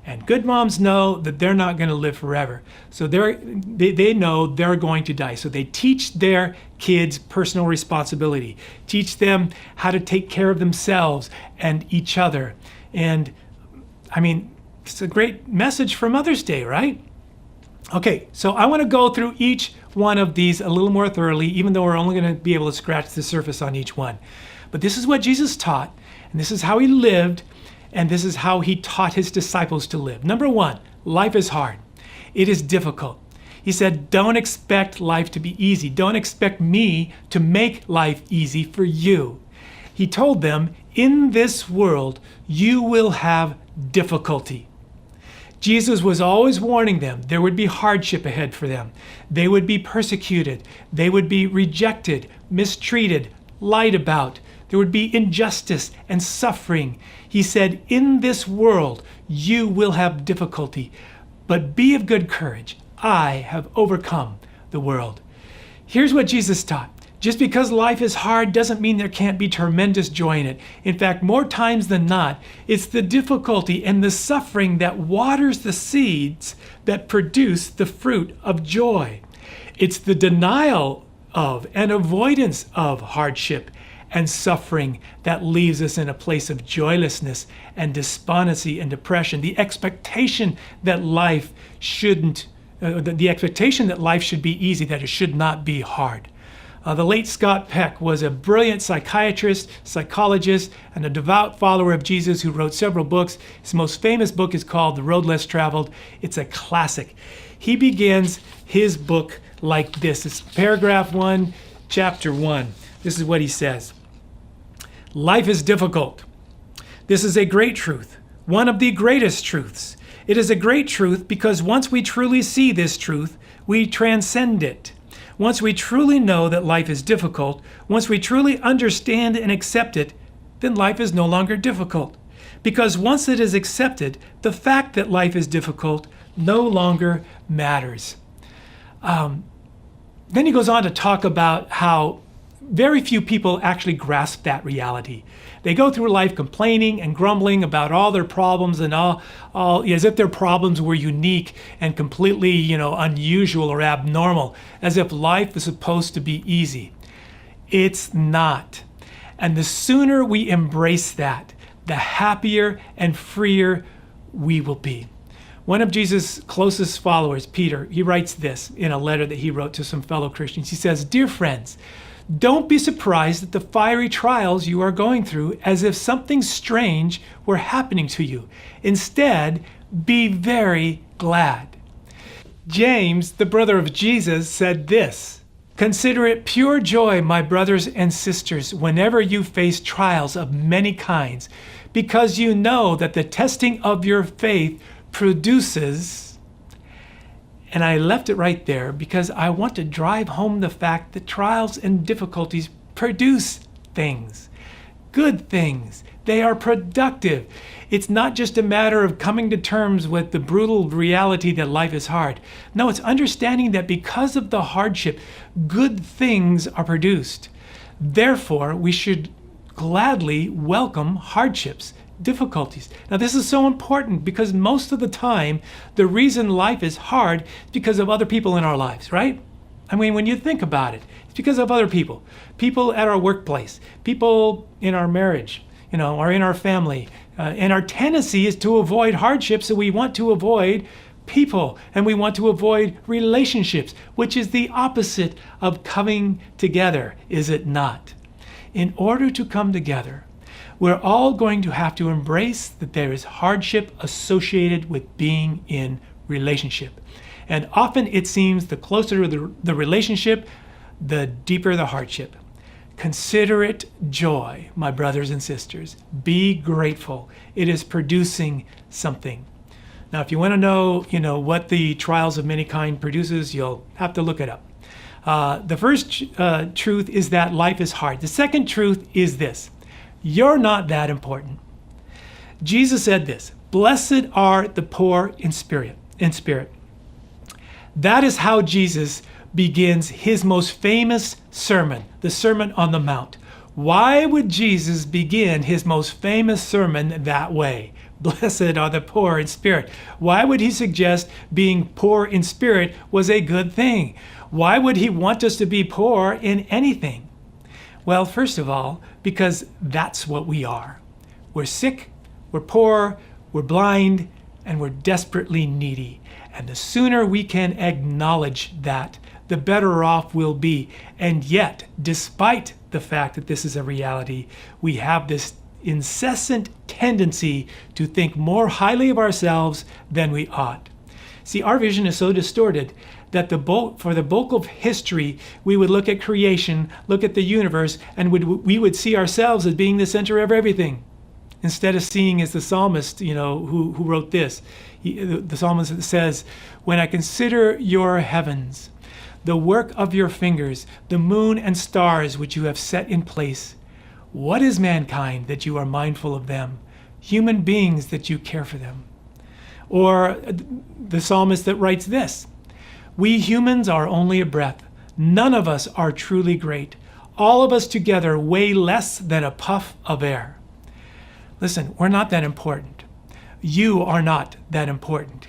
And good moms know that they're not going to live forever. So they know they're going to die. So they teach their kids personal responsibility, teach them how to take care of themselves and each other. And I mean, it's a great message for Mother's Day, right? Okay, so I want to go through each one of these a little more thoroughly, even though we're only going to be able to scratch the surface on each one. But this is what Jesus taught, and this is how he lived, and this is how he taught his disciples to live. Number 1, life is hard. It is difficult. He said, don't expect life to be easy. Don't expect me to make life easy for you. He told them, in this world, you will have difficulty. Jesus was always warning them there would be hardship ahead for them. They would be persecuted. They would be rejected, mistreated, lied about. There would be injustice and suffering. He said, in this world, you will have difficulty, but be of good courage. I have overcome the world. Here's what Jesus taught. Just because life is hard doesn't mean there can't be tremendous joy in it. In fact, more times than not, it's the difficulty and the suffering that waters the seeds that produce the fruit of joy. It's the denial of and avoidance of hardship and suffering that leaves us in a place of joylessness and despondency and depression. The expectation that life shouldn't, the expectation that life should be easy, that it should not be hard. The late Scott Peck was a brilliant psychiatrist, psychologist, and a devout follower of Jesus who wrote several books. His most famous book is called The Road Less Traveled. It's a classic. He begins his book like this. It's paragraph 1, chapter 1. This is what he says. Life is difficult. This is a great truth, one of the greatest truths. It is a great truth because once we truly see this truth, we transcend it. Once we truly know that life is difficult, once we truly understand and accept it, then life is no longer difficult. Because once it is accepted, the fact that life is difficult no longer matters. Then he goes on to talk about how very few people actually grasp that reality. They go through life complaining and grumbling about all their problems and all as if their problems were unique and completely, unusual or abnormal, as if life is supposed to be easy. It's not. And the sooner we embrace that, the happier and freer we will be. One of Jesus' closest followers, Peter, he writes this in a letter that he wrote to some fellow Christians. He says, "Dear friends, don't be surprised at the fiery trials you are going through as if something strange were happening to you. Instead, be very glad." James, the brother of Jesus, said this, "Consider it pure joy, my brothers and sisters, whenever you face trials of many kinds, because you know that the testing of your faith produces..." And I left it right there because I want to drive home the fact that trials and difficulties produce things, good things. They are productive. It's not just a matter of coming to terms with the brutal reality that life is hard. No, it's understanding that because of the hardship, good things are produced. Therefore, we should gladly welcome hardships, difficulties. Now, this is so important because most of the time, the reason life is hard is because of other people in our lives, right? I mean, when you think about it, it's because of other people. People at our workplace, people in our marriage, or in our family. And our tendency is to avoid hardships, so we want to avoid people and we want to avoid relationships, which is the opposite of coming together, is it not? In order to come together, we're all going to have to embrace that there is hardship associated with being in relationship. And often it seems the closer the relationship, the deeper the hardship. Consider it joy, my brothers and sisters. Be grateful. It is producing something. Now, if you want to know, what the trials of many kind produces, you'll have to look it up. The first truth is that life is hard. The second truth is this. You're not that important. Jesus said this, "Blessed are the poor in spirit." That is how Jesus begins his most famous sermon, the Sermon on the Mount. Why would Jesus begin his most famous sermon that way? Blessed are the poor in spirit. Why would he suggest being poor in spirit was a good thing? Why would he want us to be poor in anything? Well, first of all, because that's what we are. We're sick, we're poor, we're blind, and we're desperately needy. And the sooner we can acknowledge that, the better off we'll be. And yet, despite the fact that this is a reality, we have this incessant tendency to think more highly of ourselves than we ought. See, our vision is so distorted that for the bulk of history, we would look at creation, look at the universe, and we would see ourselves as being the center of everything, instead of seeing as the psalmist, who wrote this. The psalmist says, "When I consider your heavens, the work of your fingers, the moon and stars which you have set in place, what is mankind that you are mindful of them? Human beings that you care for them." Or the psalmist that writes this, "We humans are only a breath. None of us are truly great. All of us together weigh less than a puff of air." Listen, we're not that important. You are not that important.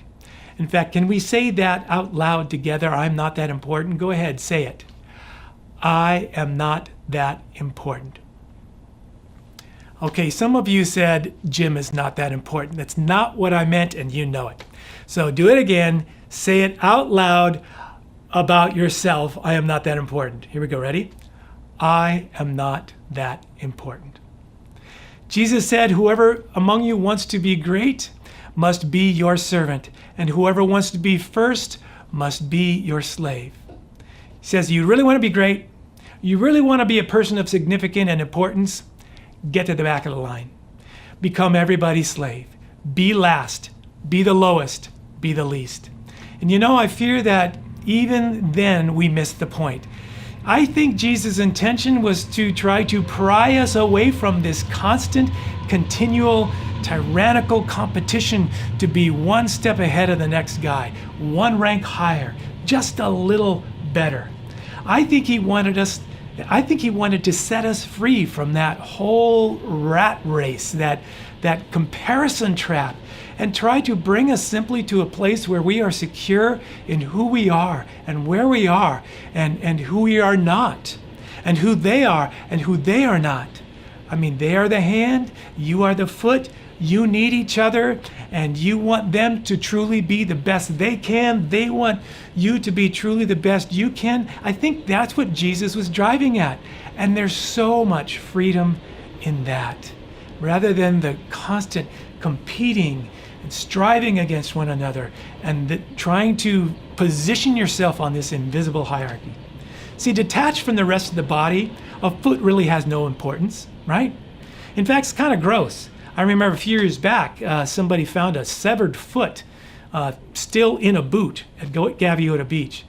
In fact, can we say that out loud together? I'm not that important. Go ahead, say it. I am not that important. Okay, some of you said Jim is not that important. That's not what I meant, and you know it. So do it again. Say it out loud about yourself. I am not that important. Here we go. Ready? I am not that important. Jesus said, "Whoever among you wants to be great must be your servant, and whoever wants to be first must be your slave." He says, you really want to be great? You really want to be a person of significance and importance? Get to the back of the line. Become everybody's slave. Be last. Be the lowest. Be the least. And I fear that even then we miss the point. I think Jesus' intention was to try to pry us away from this constant, continual, tyrannical competition to be one step ahead of the next guy, one rank higher, just a little better. I think he wanted to set us free from that whole rat race, that comparison trap, and try to bring us simply to a place where we are secure in who we are and where we are and who we are not, and who they are and who they are not. I mean, they are the hand, you are the foot, you need each other, and you want them to truly be the best they can. They want you to be truly the best you can. I think that's what Jesus was driving at. And there's so much freedom in that, rather than the constant competing and striving against one another and trying to position yourself on this invisible hierarchy. See, detached from the rest of the body, a foot really has no importance, right? In fact, it's kind of gross. I remember a few years back, somebody found a severed foot still in a boot at Gaviota Beach.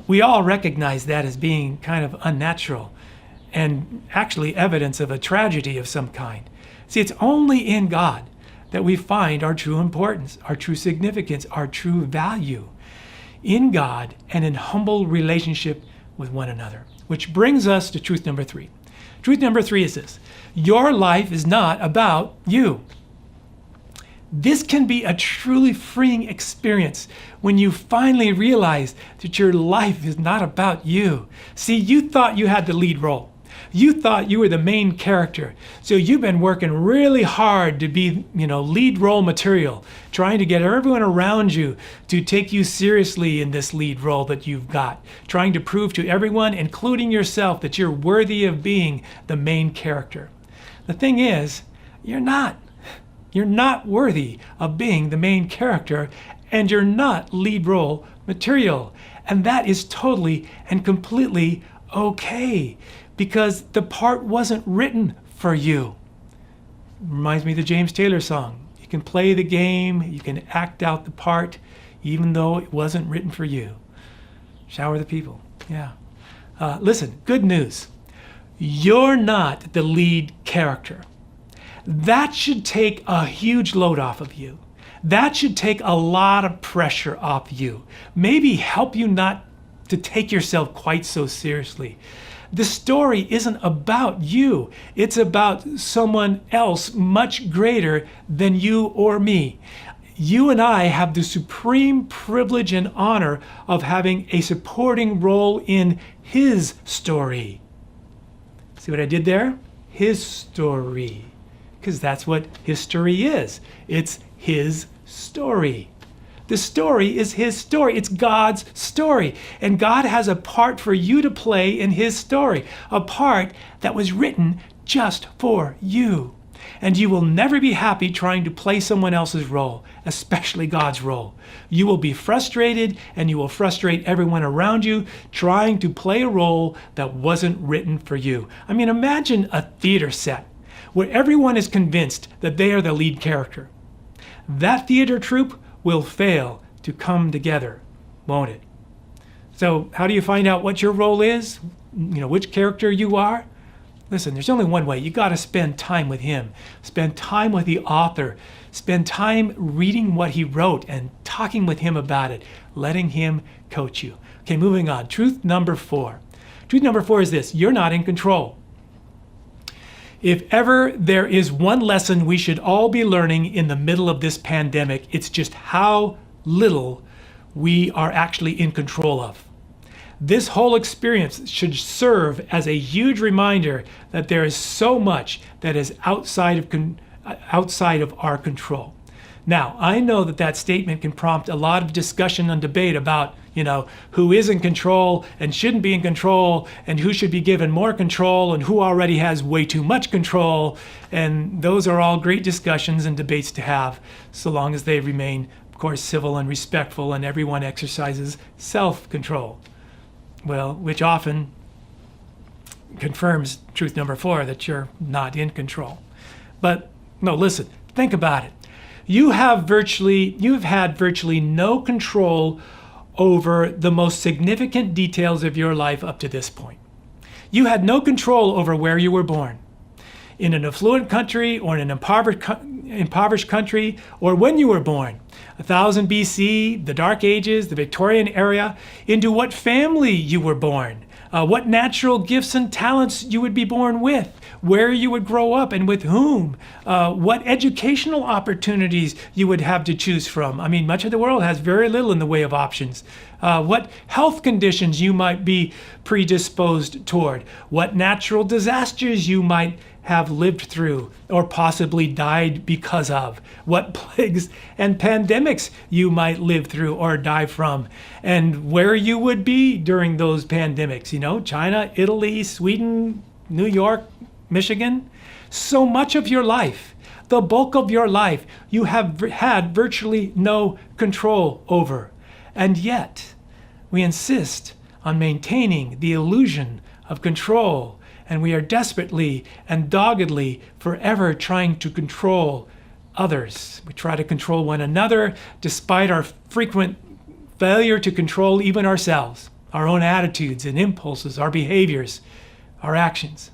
We all recognize that as being kind of unnatural and actually evidence of a tragedy of some kind. See, it's only in God that we find our true importance, our true significance, our true value. In God and in humble relationship with one another. Which brings us to truth number 3. Truth number 3 is this: your life is not about you. This can be a truly freeing experience when you finally realize that your life is not about you. See, you thought you had the lead role. You thought you were the main character. So you've been working really hard to be, lead role material, trying to get everyone around you to take you seriously in this lead role that you've got, trying to prove to everyone, including yourself, that you're worthy of being the main character. The thing is, you're not. You're not worthy of being the main character, and you're not lead role material. And that is totally and completely okay, because the part wasn't written for you. Reminds me of the James Taylor song. You can play the game, you can act out the part, even though it wasn't written for you. Shower the people. Yeah. Listen, good news. You're not the lead character. That should take a huge load off of you. That should take a lot of pressure off you. Maybe help you not to take yourself quite so seriously. The story isn't about you. It's about someone else much greater than you or me. You and I have the supreme privilege and honor of having a supporting role in his story. See what I did there? His story. Because that's what history is. It's his story. The story is his story. It's God's story. And God has a part for you to play in his story. A part that was written just for you. And you will never be happy trying to play someone else's role, especially God's role. You will be frustrated, and you will frustrate everyone around you trying to play a role that wasn't written for you. I mean, imagine a theater set where everyone is convinced that they are the lead character. That theater troupe will fail to come together, won't it? So how do you find out what your role is? Which character you are? Listen, there's only one way. You got to spend time with him. Spend time with the author. Spend time reading what he wrote and talking with him about it, letting him coach you. Okay, moving on. Truth number 4. Truth number 4 is this: you're not in control. If ever there is one lesson we should all be learning in the middle of this pandemic, it's just how little we are actually in control of. This whole experience should serve as a huge reminder that there is so much that is outside of our control. Now, I know that statement can prompt a lot of discussion and debate about, who is in control and shouldn't be in control, and who should be given more control, and who already has way too much control. And those are all great discussions and debates to have, so long as they remain, of course, civil and respectful, and everyone exercises self-control. Well, which often confirms truth number 4, that you're not in control. But no, listen, think about it. You have had virtually no control over the most significant details of your life up to this point. You had no control over where you were born, in an affluent country or in an impoverished country, or when you were born, 1000 BC, the Dark Ages, the Victorian era, into what family you were born, what natural gifts and talents you would be born with, where you would grow up and with whom, what educational opportunities you would have to choose from. I mean, much of the world has very little in the way of options. What health conditions you might be predisposed toward, what natural disasters you might have lived through or possibly died because of, what plagues and pandemics you might live through or die from, and where you would be during those pandemics. China, Italy, Sweden, New York, Michigan. So much of your life, the bulk of your life, you have had virtually no control over. And yet, we insist on maintaining the illusion of control, and we are desperately and doggedly forever trying to control others. We try to control one another despite our frequent failure to control even ourselves, our own attitudes and impulses, our behaviors, our actions.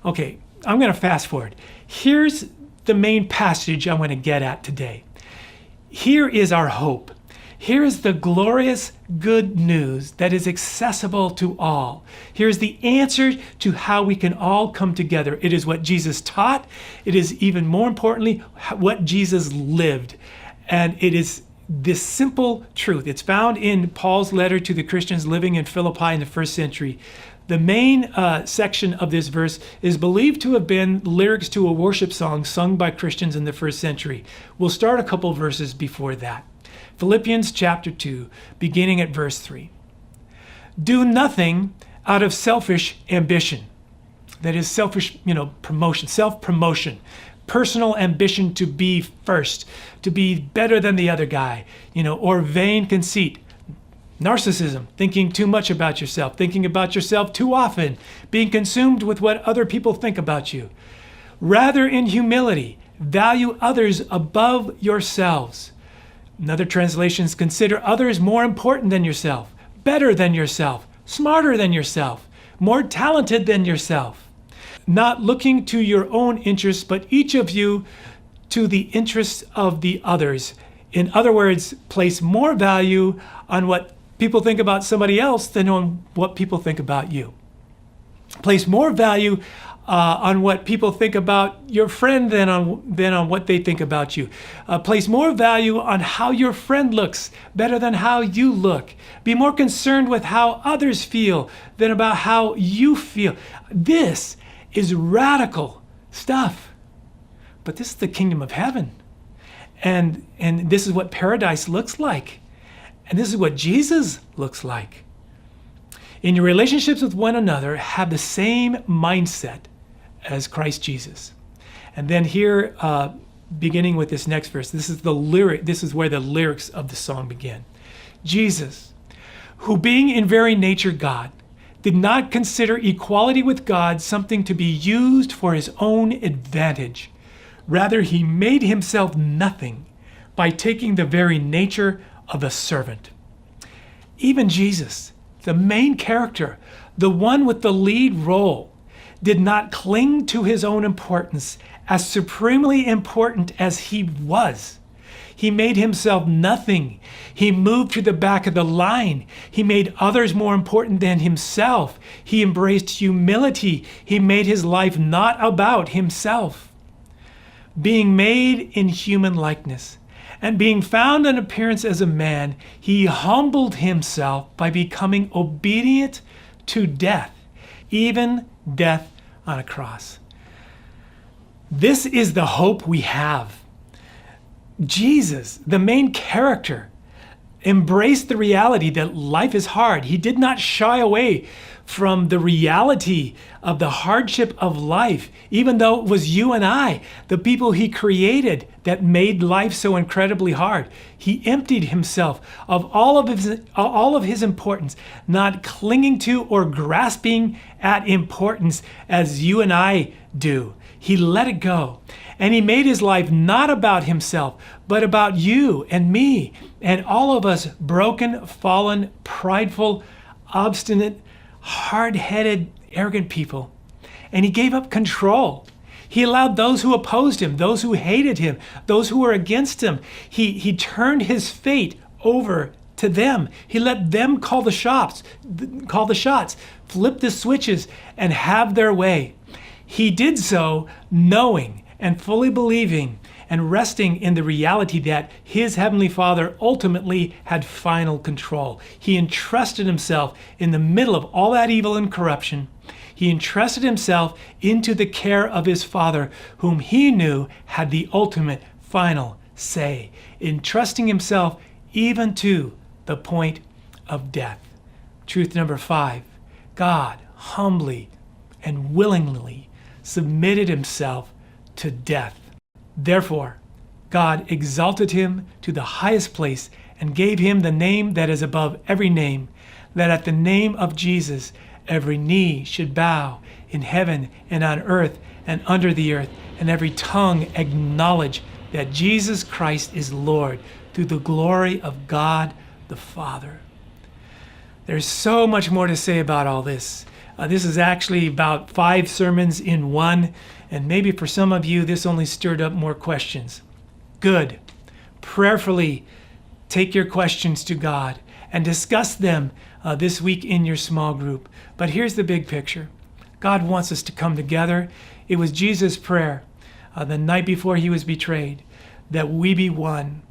Okay, I'm going to fast forward. Here's the main passage I want to get at today. Here is our hope. Here is the glorious good news that is accessible to all. Here's the answer to how we can all come together. It is what Jesus taught. It is, even more importantly, what Jesus lived. And it is this simple truth. It's found in Paul's letter to the Christians living in Philippi in the first century. The main section of this verse is believed to have been lyrics to a worship song sung by Christians in the first century. We'll start a couple verses before that. Philippians chapter 2, beginning at verse 3. Do nothing out of selfish ambition. That is selfish, promotion, self-promotion, personal ambition to be first, to be better than the other guy, or vain conceit. Narcissism, thinking too much about yourself, thinking about yourself too often, being consumed with what other people think about you. Rather, in humility, value others above yourselves. In other translations, consider others more important than yourself, better than yourself, smarter than yourself, more talented than yourself. Not looking to your own interests, but each of you to the interests of the others. In other words, place more value on what people think about somebody else than on what people think about you. Place more value on what people think about your friend than on what they think about you. Place more value on how your friend looks better than how you look. Be more concerned with how others feel than about how you feel. This is radical stuff. But this is the kingdom of heaven. And this is what paradise looks like. And this is what Jesus looks like. In your relationships with one another, have the same mindset as Christ Jesus. And then here, beginning with this next verse, this is the lyric. This is where the lyrics of the song begin. Jesus, who being in very nature God, did not consider equality with God something to be used for his own advantage. Rather, he made himself nothing by taking the very nature of a servant. Even Jesus, the main character, the one with the lead role, did not cling to his own importance as supremely important as he was. He made himself nothing. He moved to the back of the line. He made others more important than himself. He embraced humility. He made his life not about himself. Being made in human likeness and being found in appearance as a man, he humbled himself by becoming obedient to death, even death on a cross. This is the hope we have. Jesus, the main character, embraced the reality that life is hard. He did not shy away from the reality of the hardship of life, even though it was you and I, the people he created, that made life so incredibly hard. He emptied himself of all of his importance, not clinging to or grasping at importance as you and I do. He let it go. And he made his life not about himself, but about you and me and all of us broken, fallen, prideful, obstinate, hard-headed, arrogant people. And he gave up control. He allowed those who opposed him, those who hated him, those who were against him, he turned his fate over to them. He let them call the shots, flip the switches, and have their way. He did so knowing and fully believing and resting in the reality that his Heavenly Father ultimately had final control. He entrusted himself in the middle of all that evil and corruption. He entrusted himself into the care of his Father, whom he knew had the ultimate final say, entrusting himself even to the point of death. Truth number 5, God humbly and willingly submitted himself to death. Therefore, God exalted him to the highest place and gave him the name that is above every name, that at the name of Jesus every knee should bow in heaven and on earth and under the earth, and every tongue acknowledge that Jesus Christ is Lord, to the glory of God the Father. There's so much more to say about all this. This is actually about 5 sermons in one, and maybe for some of you this only stirred up more questions. Good. Prayerfully take your questions to God and discuss them this week in your small group. But here's the big picture. God wants us to come together. It was Jesus' prayer the night before he was betrayed, that we be one.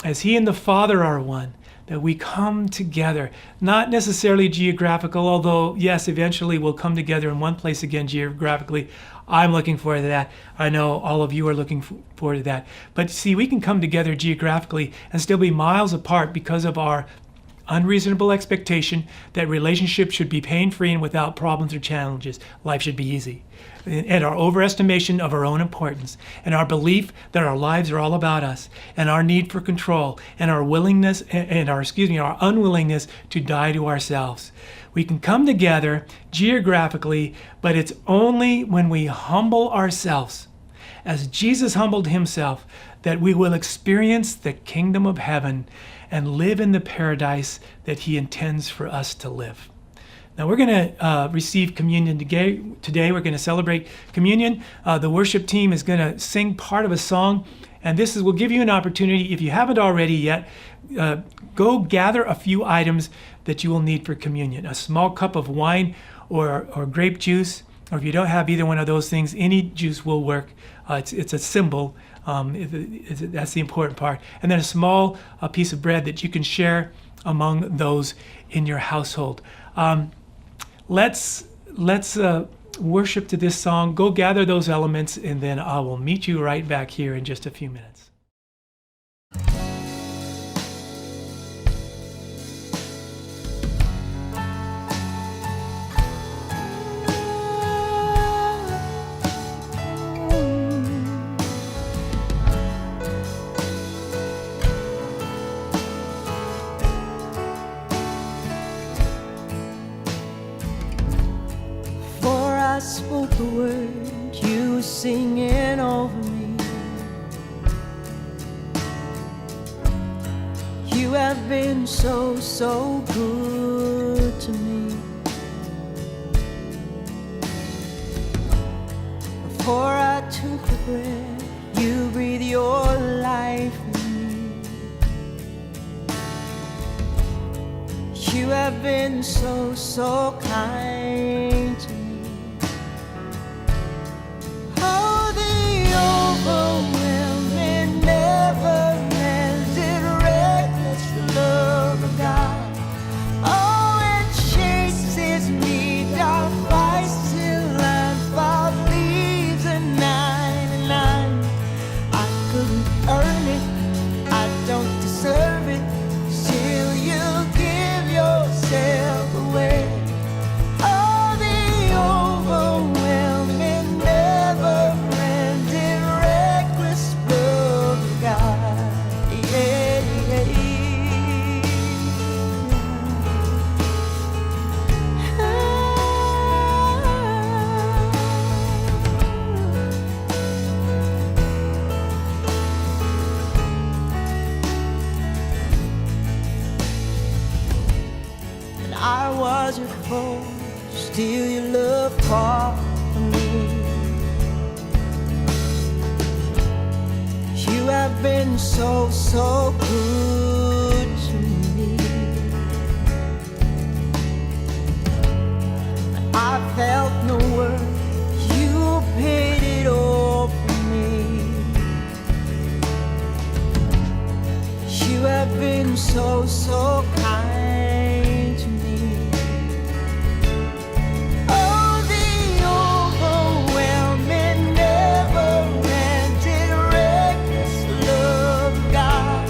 As he and the Father are one, that we come together, not necessarily geographical, although yes, eventually we'll come together in one place again geographically. I'm looking forward to that. I know all of you are looking forward to that. But see, we can come together geographically and still be miles apart because of our unreasonable expectation that relationships should be pain-free and without problems or challenges. Life should be easy. And our overestimation of our own importance, and our belief that our lives are all about us, and our need for control, and our willingness and our unwillingness to die to ourselves. We can come together geographically, but it's only when we humble ourselves, as Jesus humbled himself, that we will experience the kingdom of heaven and live in the paradise that he intends for us to live. Now we're going to receive communion today. We're going to celebrate communion. The worship team is going to sing part of a song, and this will give you an opportunity, if you haven't already yet, go gather a few items that you will need for communion. A small cup of wine or grape juice, or if you don't have either one of those things, any juice will work. It's a symbol. That's the important part. And then a small piece of bread that you can share among those in your household. Let's worship to this song. Go gather those elements, and then I will meet you right back here in just a few minutes. over me. You have been so, so good to me. Before I took the breath, you breathe your life in me. You have been so, so kind to me. Oh, the overwhelming, never-ending, reckless love of God. Oh, it chases me down, fights till I'm found, leaves at 99. I couldn't earn it, I don't deserve it, still you give yourself away. Oh, the overwhelming, never-ending, reckless love of God. Yeah, yeah, And I was your foe, still your love fought for me. You have been so, so good to me. I felt no worth, you paid it all for me. You have been so, so kind to me. Oh, the overwhelming, never-ending, reckless love of God.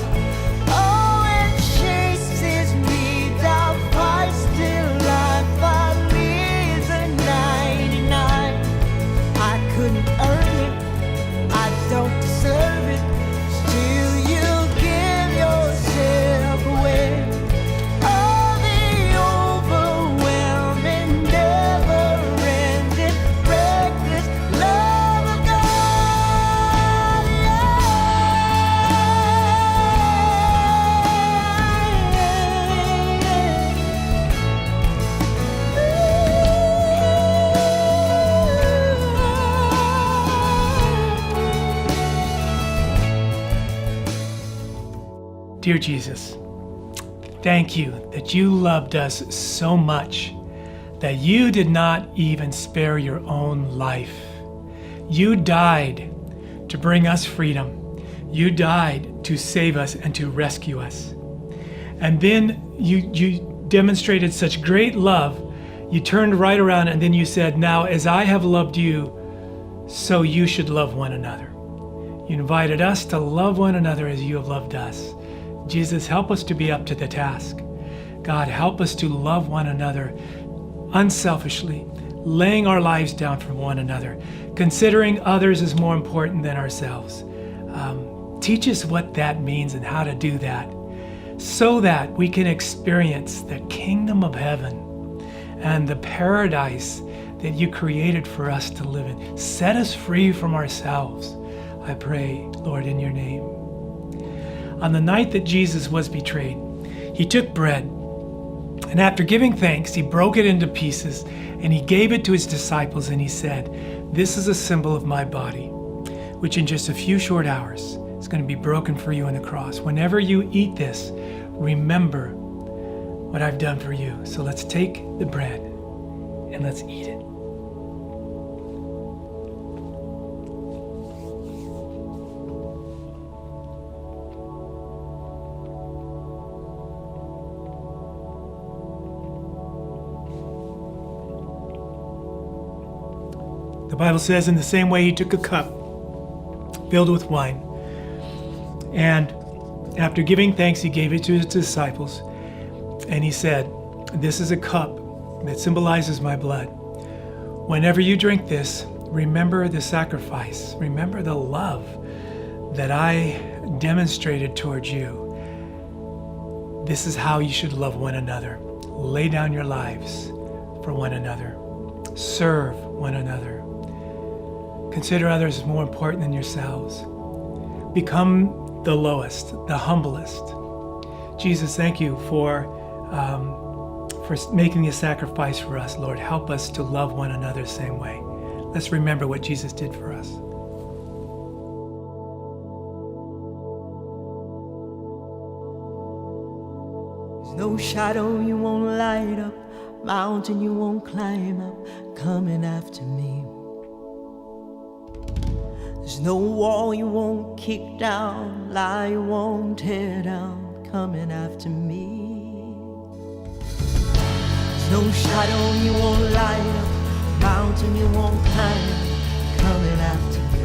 Oh, it chases me down, fights till I find, leaves at 99. I couldn't earn it, I don't deserve it, still you give yourself away. Oh, the overwhelming, never-ending, reckless love of God. Dear Jesus, thank you that you loved us so much that you did not even spare your own life. You died to bring us freedom. You died to save us and to rescue us. And then you demonstrated such great love. You turned right around and then you said, now as I have loved you, so you should love one another. You invited us to love one another as you have loved us. Jesus, help us to be up to the task. God, help us to love one another unselfishly, laying our lives down for one another, considering others as more important than ourselves. Teach us what that means and how to do that, so that we can experience the kingdom of heaven and the paradise that you created for us to live in. Set us free from ourselves, I pray, Lord, in your name. On the night that Jesus was betrayed, he took bread, and after giving thanks, he broke it into pieces, and he gave it to his disciples, and he said, "This is a symbol of my body, which in just a few short hours is going to be broken for you on the cross. Whenever you eat this, remember what I've done for you." So let's take the bread and let's eat it. The Bible says, in the same way, he took a cup filled with wine, and after giving thanks, he gave it to his disciples, and he said, "This is a cup that symbolizes my blood. Whenever you drink this, remember the sacrifice, remember the love that I demonstrated towards you. This is how you should love one another. Lay down your lives for one another. Serve one another." Consider others as more important than yourselves. Become the lowest, the humblest. Jesus, thank you for making a sacrifice for us, Lord. Help us to love one another the same way. Let's remember what Jesus did for us. No shadow you won't light up, mountain you won't climb up, coming after me. There's no wall you won't kick down, lie you won't tear down, coming after me. There's no shadow you won't light up, mountain you won't climb up, coming after me.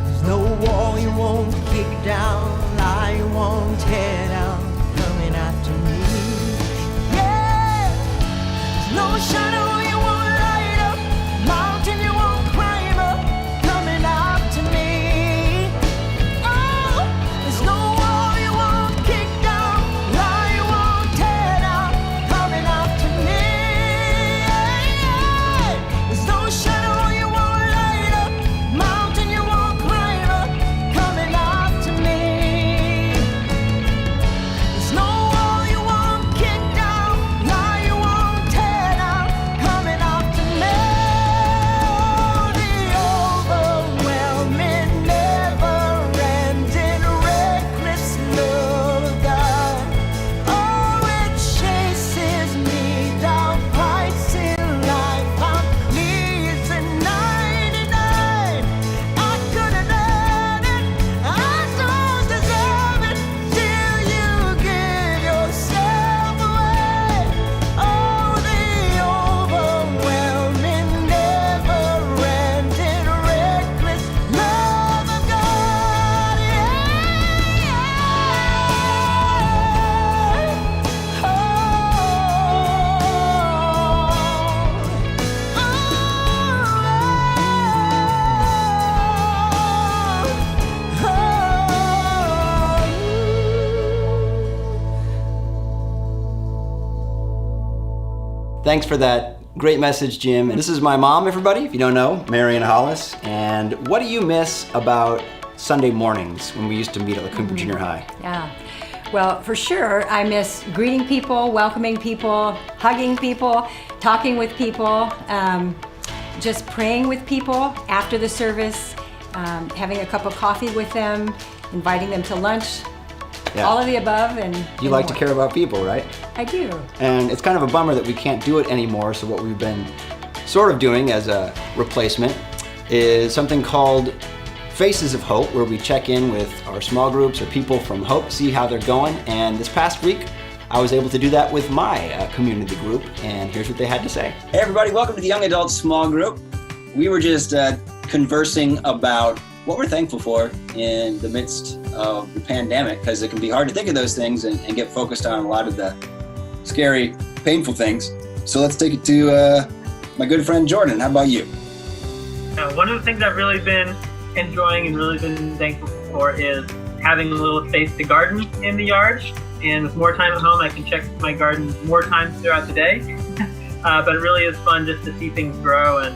There's no wall you won't kick down, lie you won't tear down, coming after me. Yeah, there's no shadow you won't light up, mountain you won't climb up, coming after me. Oh, there's no wall you won't kick down, lie you won't tear down, coming after me. Yeah, there's no shadow you won't light up, mountain you won't climb up, coming after me. There's no wall you won't kick down, lie you won't tear down, coming after me. The overwhelming, never-ending, reckless love of God. Oh, it chases me down, fights in life, I'm leaves at 99. I couldn't earn it, I don't deserve it, till you give yourself away. Oh, the overwhelming, never-ending, reckless love of God. Thanks for that great message, Jim. And this is my mom, everybody, if you don't know, Marion Hollis. And what do you miss about Sunday mornings when we used to meet at La Cumbre Junior High? Yeah. Well, for sure, I miss greeting people, welcoming people, hugging people, talking with people, just praying with people after the service, having a cup of coffee with them, inviting them to lunch, Yeah. all of the above, and You like to more. care about people, right? I do. And it's kind of a bummer that we can't do it anymore. So what we've been sort of doing as a replacement is something called Faces of Hope, where we check in with our small groups or people from Hope, see how they're going. And this past week, I was able to do that with my community group, and here's what they had to say. Hey everybody, welcome to the Young Adult Small Group. We were just conversing about what we're thankful for in the midst of the pandemic, because it can be hard to think of those things and get focused on a lot of the scary, painful things. So let's take it to my good friend Jordan. How about you? One of the things I've really been enjoying and really been thankful for is having a little space to garden in the yard. And with more time at home, I can check my garden more times throughout the day. But it really is fun just to see things grow, and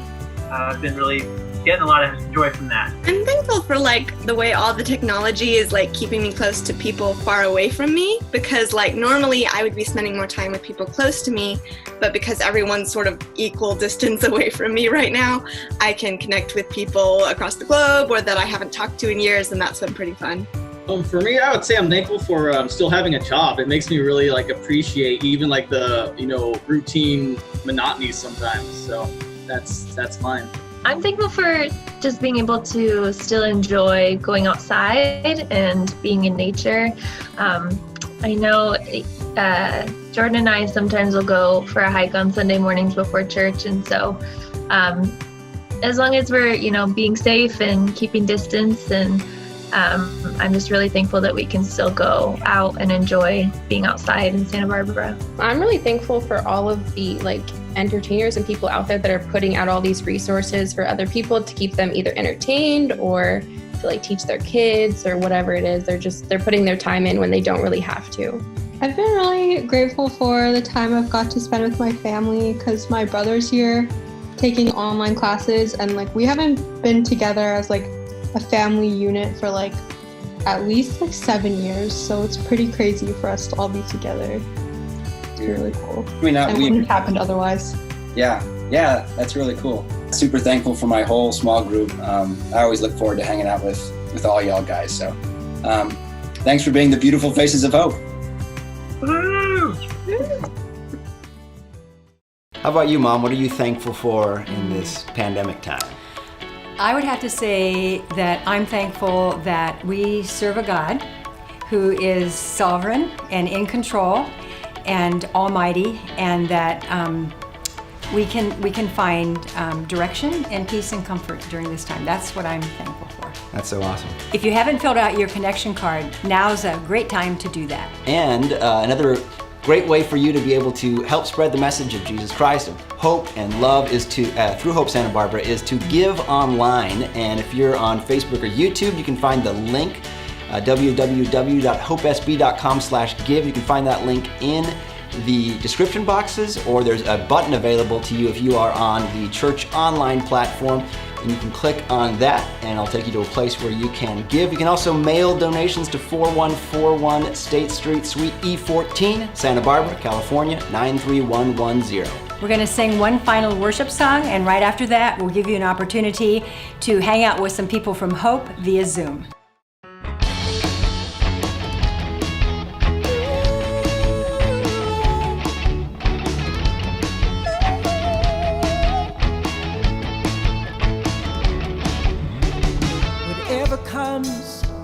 I've been really getting a lot of joy from that. I'm thankful for the way all the technology is keeping me close to people far away from me, because normally I would be spending more time with people close to me, but because everyone's sort of equal distance away from me right now, I can connect with people across the globe or that I haven't talked to in years, and that's been pretty fun. For me, I would say I'm thankful for still having a job. It makes me really appreciate even the routine monotony sometimes. So that's mine. I'm thankful for just being able to still enjoy going outside and being in nature. I know Jordan and I sometimes will go for a hike on Sunday mornings before church, and so as long as we're being safe and keeping distance, and I'm just really thankful that we can still go out and enjoy being outside in Santa Barbara. I'm really thankful for all of the entertainers and people out there that are putting out all these resources for other people to keep them either entertained or to teach their kids or whatever it is. They're putting their time in when they don't really have to. I've been really grateful for the time I've got to spend with my family, because my brother's here taking online classes, and like we haven't been together as like a family unit for like at least like 7 years, so it's pretty crazy for us to all be together. It's really cool. I mean, and wouldn't have happened otherwise. Yeah, that's really cool. Super thankful for my whole small group. I always look forward to hanging out with all y'all guys. So thanks for being the beautiful faces of hope. How about you, Mom? What are you thankful for in this pandemic time? I would have to say that I'm thankful that we serve a God who is sovereign and in control and almighty, and that we can find direction and peace and comfort during this time. That's what I'm thankful for. That's so awesome. If you haven't filled out your connection card, now's a great time to do that. And another great way for you to be able to help spread the message of Jesus Christ, of hope and love, is to through Hope Santa Barbara, is to give online. And if you're on Facebook or YouTube, you can find the link, www.hopesb.com/give. You can find that link in the description boxes, or there's a button available to you if you are on the church online platform, and you can click on that and it'll take you to a place where you can give. You can also mail donations to 4141 State Street, Suite E14, Santa Barbara, California, 93110. We're going to sing one final worship song, and right after that we'll give you an opportunity to hang out with some people from Hope via Zoom.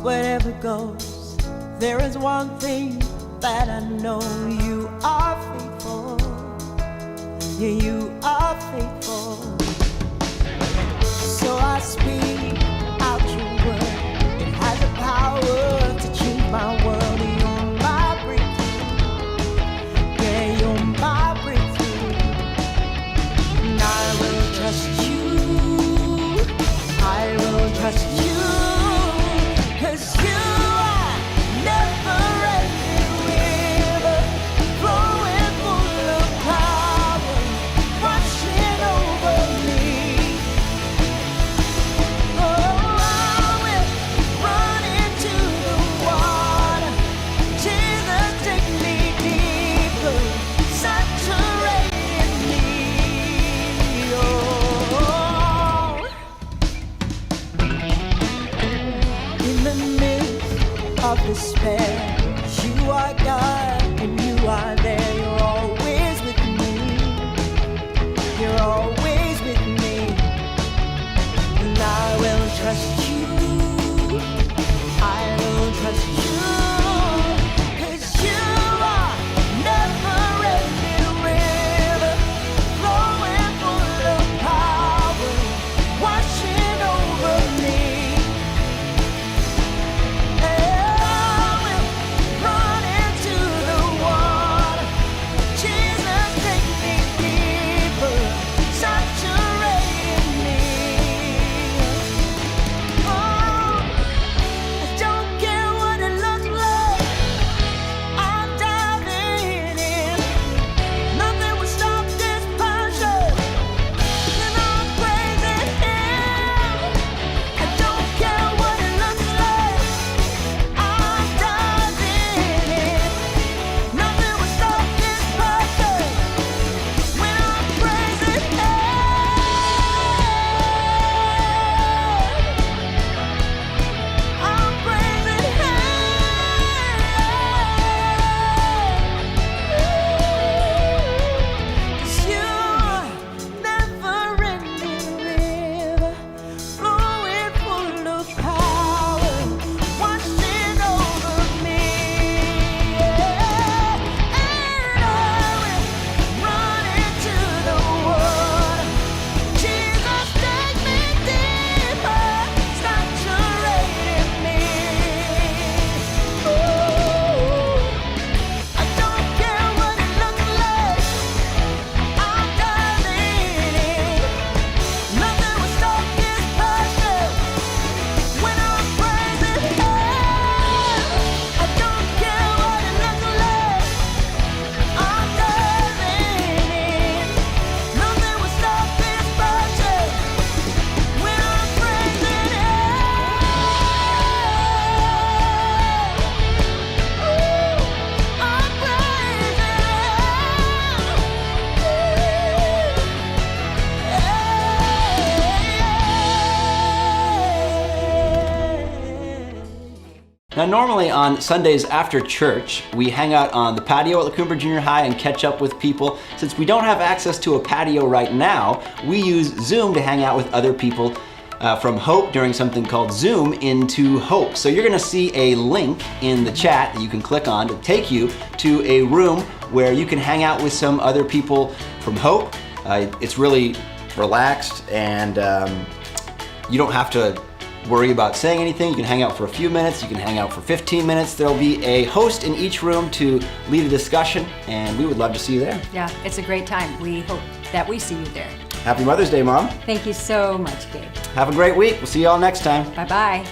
Whatever goes, there is one thing that I know: you are faithful. Yeah, you are faithful. So I speak out your word. It has the power to change my world. You're my breakthrough. Yeah, you're my breakthrough. And I will trust you. I will trust you. Despair, you are God and you are there. You're always with me. You're always with me. And I will trust you. I will trust you. 'Cause you are never-ending river, flowing full of power, washing over me. Now, normally on Sundays after church, we hang out on the patio at LaCoumbre Junior High and catch up with people. Since we don't have access to a patio right now, we use Zoom to hang out with other people from Hope during something called Zoom into Hope. So you're gonna see a link in the chat that you can click on to take you to a room where you can hang out with some other people from Hope. It's really relaxed, and you don't have to worry about saying anything. You can hang out for a few minutes, you can hang out for 15 minutes. There'll be a host in each room to lead a discussion, and we would love to see you there. Yeah, it's a great time. We hope that we see you there. Happy Mother's Day, Mom. Thank you so much, Gabe. Have a great week. We'll see you all next time. Bye-bye.